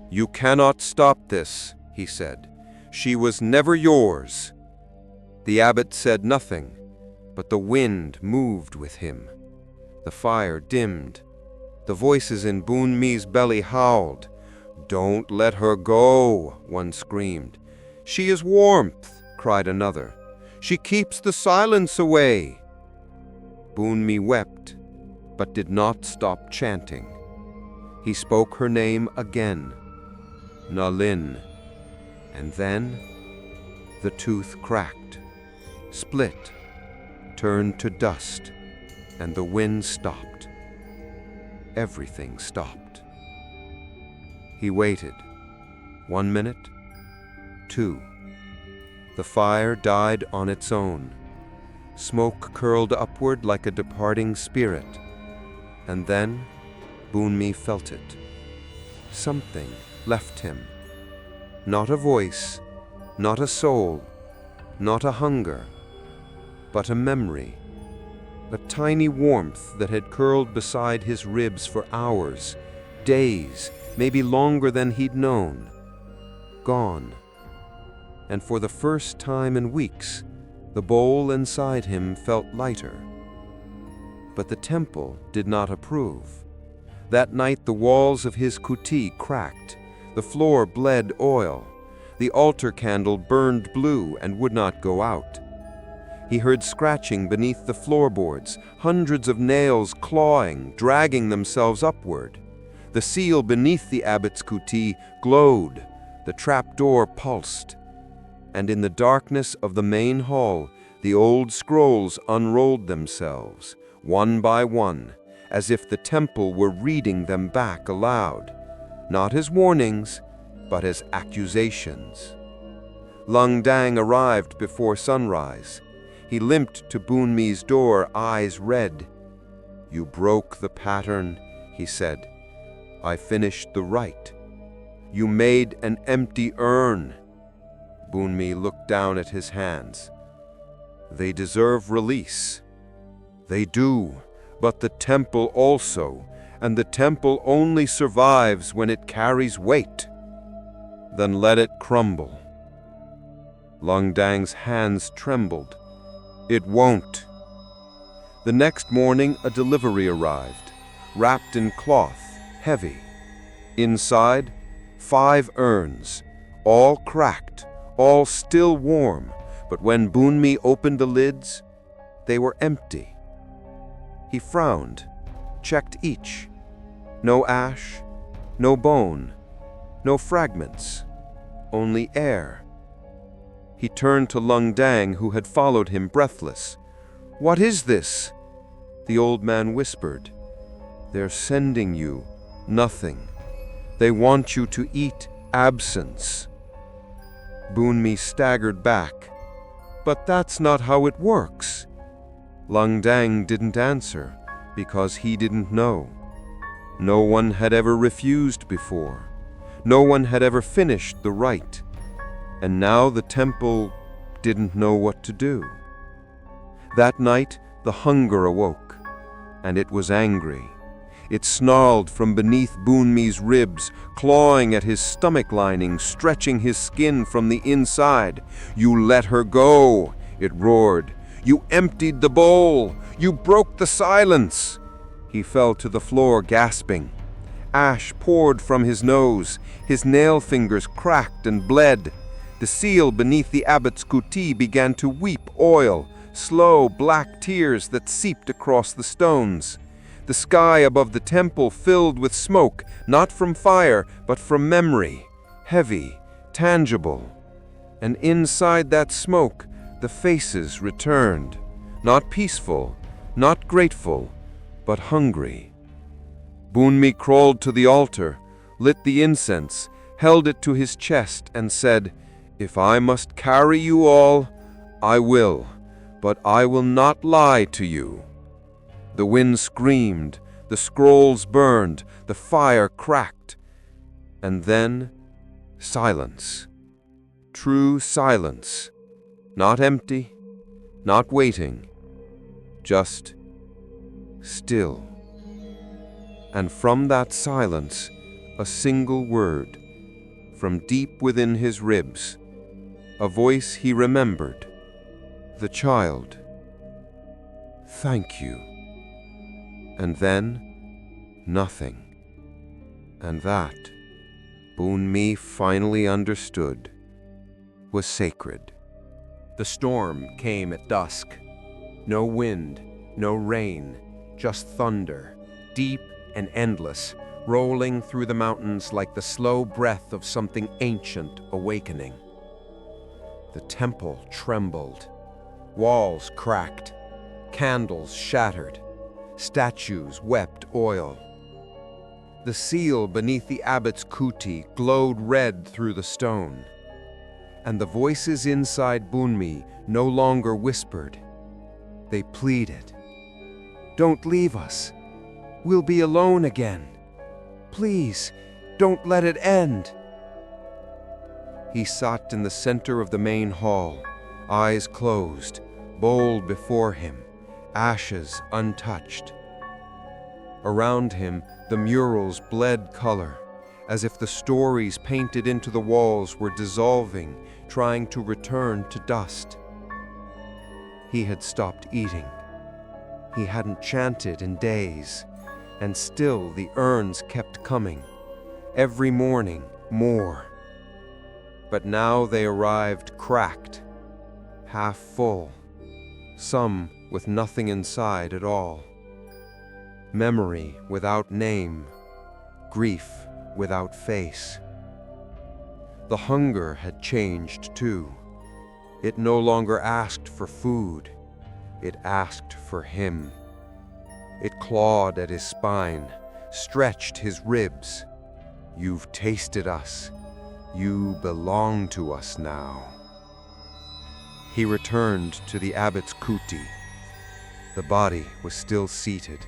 "You cannot stop this," he said. "She was never yours." The abbot said nothing, but the wind moved with him. The fire dimmed. The voices in Bunmi's belly howled. "Don't let her go," one screamed. "She is warmth," cried another. "She keeps the silence away." Bunmi wept, but did not stop chanting. He spoke her name again, Nalin, and then the tooth cracked, split, turned to dust, and the wind stopped. Everything stopped. He waited. 1 minute, 2, The fire died on its own. Smoke curled upward like a departing spirit. And then Bunmi felt it. Something left him. Not a voice, not a soul, not a hunger, but a memory. A tiny warmth that had curled beside his ribs for hours, days, maybe longer than he'd known. Gone. And for the first time in weeks, the bowl inside him felt lighter. But the temple did not approve. That night the walls of his kuti cracked, the floor bled oil, the altar candle burned blue and would not go out. He heard scratching beneath the floorboards, hundreds of nails clawing, dragging themselves upward. The seal beneath the abbot's kuti glowed, the trapdoor pulsed. And in the darkness of the main hall, the old scrolls unrolled themselves, one by one, as if the temple were reading them back aloud, not as warnings, but as accusations. Lung Dang arrived before sunrise. He limped to Bunmi's door, eyes red. "You broke the pattern," he said. "I finished the rite. You made an empty urn." Bunmi looked down at his hands. "They deserve release." "They do, but the temple also, and the temple only survives when it carries weight." "Then let it crumble." Lung Dang's hands trembled. "It won't." The next morning a delivery arrived, wrapped in cloth, heavy. Inside, 5 urns, all cracked, all still warm, but when Bunmi opened the lids, they were empty. He frowned, checked each. No ash, no bone, no fragments, only air. He turned to Lung Dang, who had followed him breathless. "What is this?" The old man whispered. "They're sending you nothing. They want you to eat absence." Bunmi staggered back. "But that's not how it works." Lung Dang didn't answer because he didn't know. No one had ever refused before. No one had ever finished the rite. And now the temple didn't know what to do. That night, the hunger awoke, and it was angry. It snarled from beneath Bunmi's ribs, clawing at his stomach lining, stretching his skin from the inside. "You let her go," it roared. "You emptied the bowl. You broke the silence." He fell to the floor, gasping. Ash poured from his nose. His nail fingers cracked and bled. The seal beneath the abbot's kuti began to weep oil, slow black tears that seeped across the stones. The sky above the temple filled with smoke, not from fire, but from memory, heavy, tangible. And inside that smoke, the faces returned, not peaceful, not grateful, but hungry. Bunmi crawled to the altar, lit the incense, held it to his chest, and said, "If I must carry you all, I will, but I will not lie to you." The wind screamed, the scrolls burned, the fire cracked. And then, silence. True silence. Not empty, not waiting, just still. And from that silence, a single word, from deep within his ribs, a voice he remembered, the child. "Thank you." And then, nothing. And that, Bunmi finally understood, was sacred. The storm came at dusk. No wind, no rain, just thunder, deep and endless, rolling through the mountains like the slow breath of something ancient awakening. The temple trembled. Walls cracked. Candles shattered. Statues wept oil. The seal beneath the abbot's kuti glowed red through the stone. And the voices inside Bunmi no longer whispered. They pleaded. "Don't leave us. We'll be alone again. Please, don't let it end." He sat in the center of the main hall, eyes closed, bowl before him, ashes untouched. Around him, the murals bled color, as if the stories painted into the walls were dissolving, trying to return to dust. He had stopped eating. He hadn't chanted in days, and still the urns kept coming. Every morning, more. But now they arrived cracked, half full, some with nothing inside at all. Memory without name, grief without face. The hunger had changed too. It no longer asked for food. It asked for him. It clawed at his spine, stretched his ribs. "You've tasted us. You belong to us now." He returned to the abbot's kuti. The body was still seated,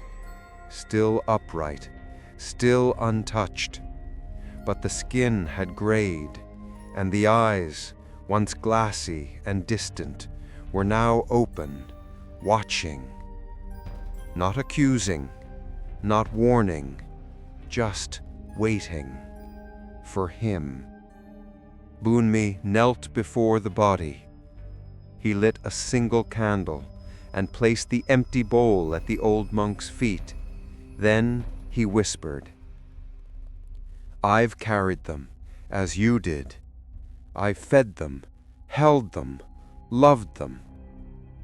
still upright, still untouched. But the skin had grayed, and the eyes, once glassy and distant, were now open, watching. Not accusing, not warning, just waiting for him. Bunmi knelt before the body. He lit a single candle and placed the empty bowl at the old monk's feet. Then he whispered, "I've carried them, as you did. I've fed them, held them, loved them,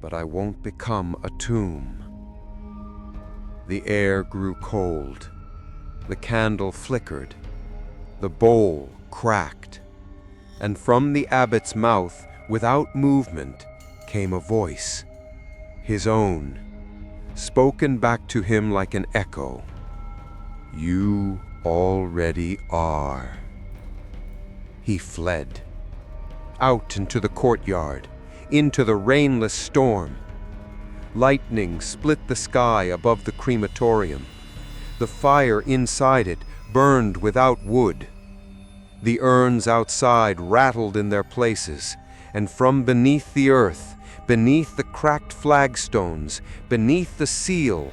but I won't become a tomb." The air grew cold. The candle flickered. The bowl cracked. And from the abbot's mouth, without movement, came a voice, his own, spoken back to him like an echo. "You already are." He fled. Out into the courtyard, into the rainless storm. Lightning split the sky above the crematorium. The fire inside it burned without wood. The urns outside rattled in their places, and from beneath the earth, beneath the cracked flagstones, beneath the seal,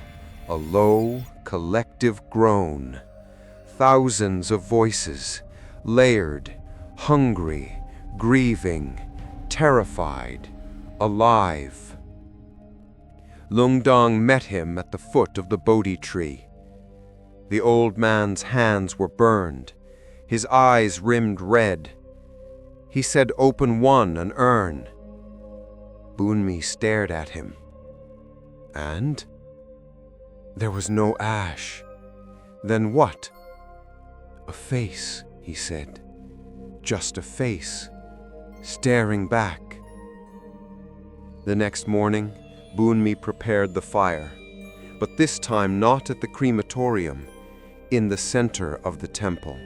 a low, collective groan. Thousands of voices, layered, hungry, grieving, terrified, alive. Lungdong met him at the foot of the Bodhi tree. The old man's hands were burned, his eyes rimmed red. He said, "Open an urn." Bunmi stared at him. And? There was no ash. Then what? "A face," he said. "Just a face, staring back." The next morning, Bunmi prepared the fire, but this time not at the crematorium, in the center of the temple.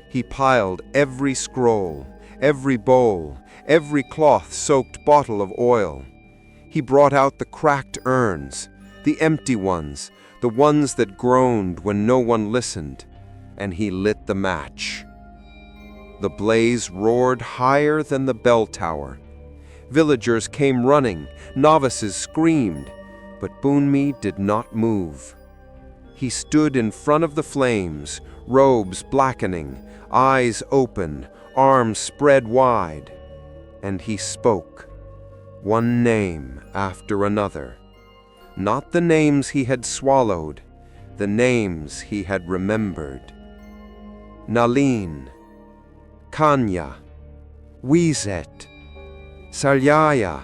He piled every scroll, every bowl, every cloth-soaked bottle of oil. He brought out the cracked urns, the empty ones, the ones that groaned when no one listened, and he lit the match. The blaze roared higher than the bell tower. Villagers came running, novices screamed, but Bunmi did not move. He stood in front of the flames, robes blackening, eyes open, arms spread wide, and he spoke, one name after another. Not the names he had swallowed, the names he had remembered. Nalin, Kanya, Wizet, Salyaya,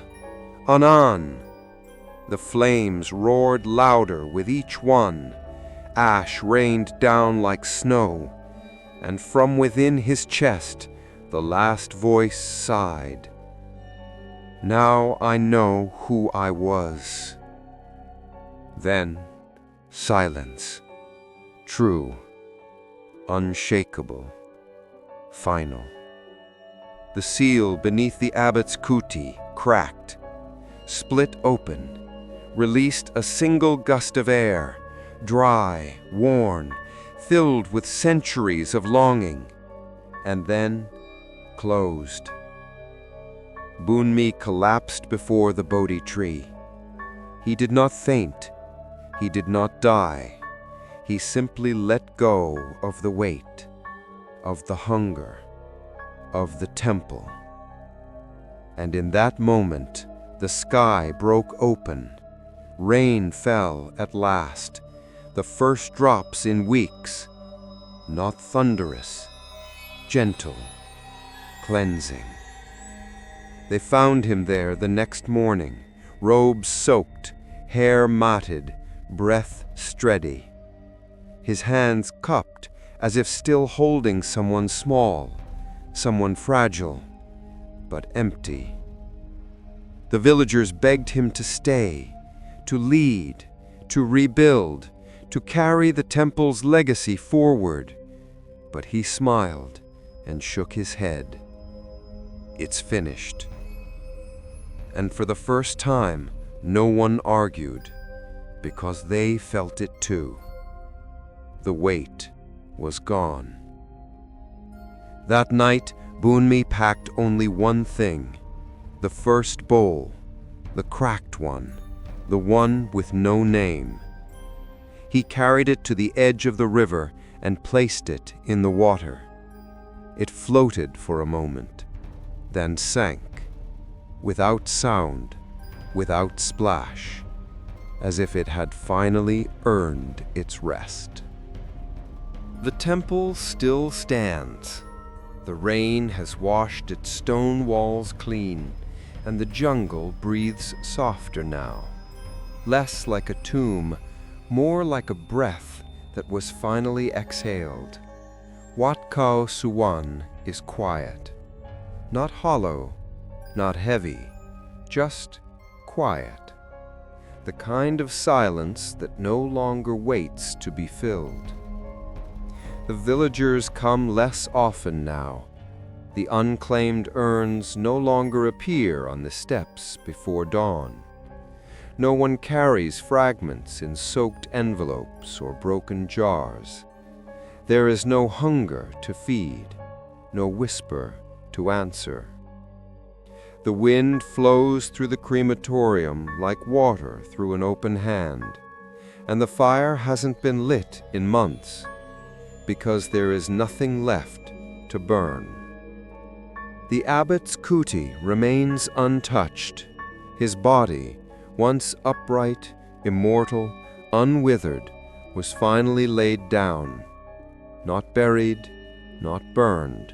Anan. The flames roared louder with each one. Ash rained down like snow, and from within his chest the last voice sighed. "Now I know who I was." Then silence, true, unshakable, final. The seal beneath the abbot's kuti cracked, split open, released a single gust of air, dry, worn, filled with centuries of longing, and then closed. Bunmi collapsed before the Bodhi tree. He did not faint. He did not die. He simply let go of the weight, of the hunger, of the temple. And in that moment, the sky broke open. Rain fell at last, the first drops in weeks, not thunderous, gentle, cleansing. They found him there the next morning, robes soaked, hair matted, breath steady. His hands cupped as if still holding someone small, someone fragile, but empty. The villagers begged him to stay, to lead, to rebuild, to carry the temple's legacy forward. But he smiled and shook his head. It's finished. And for the first time, no one argued, because they felt it too. The weight was gone. That night, Bunmi packed only one thing: the first bowl, the cracked one, the one with no name. He carried it to the edge of the river and placed it in the water. It floated for a moment, then sank, without sound, without splash, as if it had finally earned its rest. The temple still stands. The rain has washed its stone walls clean, and the jungle breathes softer now, less like a tomb, more like a breath that was finally exhaled. Wat Khao Suwan is quiet, not hollow, not heavy, just quiet. The kind of silence that no longer waits to be filled. The villagers come less often now. The unclaimed urns no longer appear on the steps before dawn. No one carries fragments in soaked envelopes or broken jars. There is no hunger to feed, no whisper to answer. The wind flows through the crematorium like water through an open hand, and the fire hasn't been lit in months, because there is nothing left to burn. The abbot's kuti remains untouched. His body, once upright, immortal, unwithered, was finally laid down, not buried, not burned,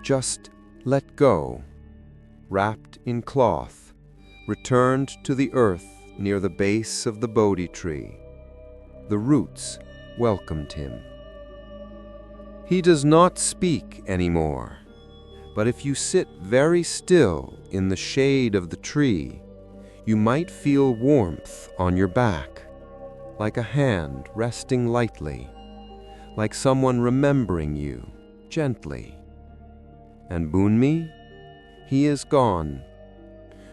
just let go, wrapped in cloth, returned to the earth near the base of the Bodhi tree. The roots welcomed him. He does not speak anymore, but if you sit very still in the shade of the tree, you might feel warmth on your back, like a hand resting lightly, like someone remembering you gently. And Bunmi? He is gone.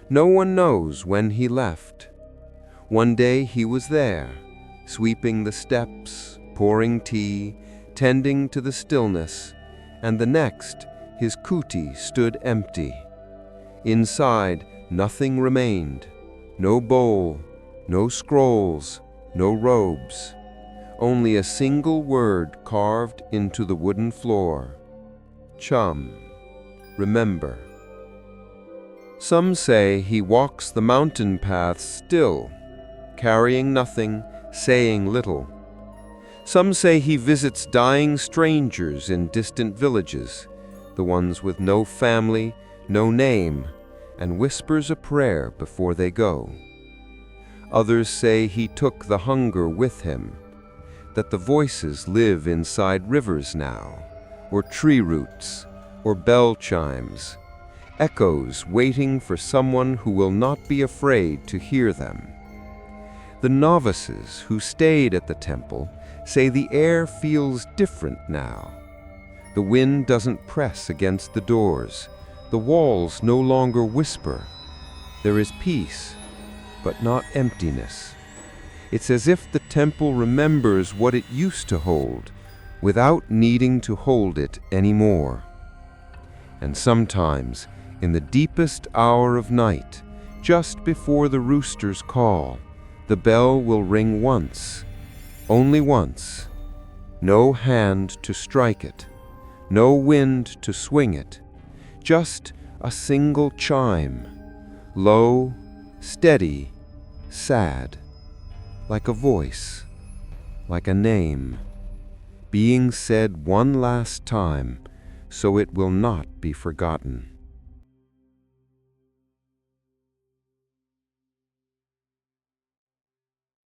No one knows when he left. One day he was there, sweeping the steps, pouring tea, tending to the stillness, and the next, his kuti stood empty. Inside, nothing remained. No bowl, no scrolls, no robes. Only a single word carved into the wooden floor. Chum, remember. Some say he walks the mountain paths still, carrying nothing, saying little. Some say he visits dying strangers in distant villages, the ones with no family, no name, and whispers a prayer before they go. Others say he took the hunger with him, that the voices live inside rivers now, or tree roots, or bell chimes, echoes waiting for someone who will not be afraid to hear them. The novices who stayed at the temple say the air feels different now. The wind doesn't press against the doors, The walls no longer whisper. There is peace, but not emptiness. It's as if the temple remembers what it used to hold, without needing to hold it anymore. And sometimes, in the deepest hour of night, just before the roosters call, the bell will ring once, only once. No hand to strike it, no wind to swing it, just a single chime, low, steady, sad, like a voice, like a name, being said one last time so it will not be forgotten.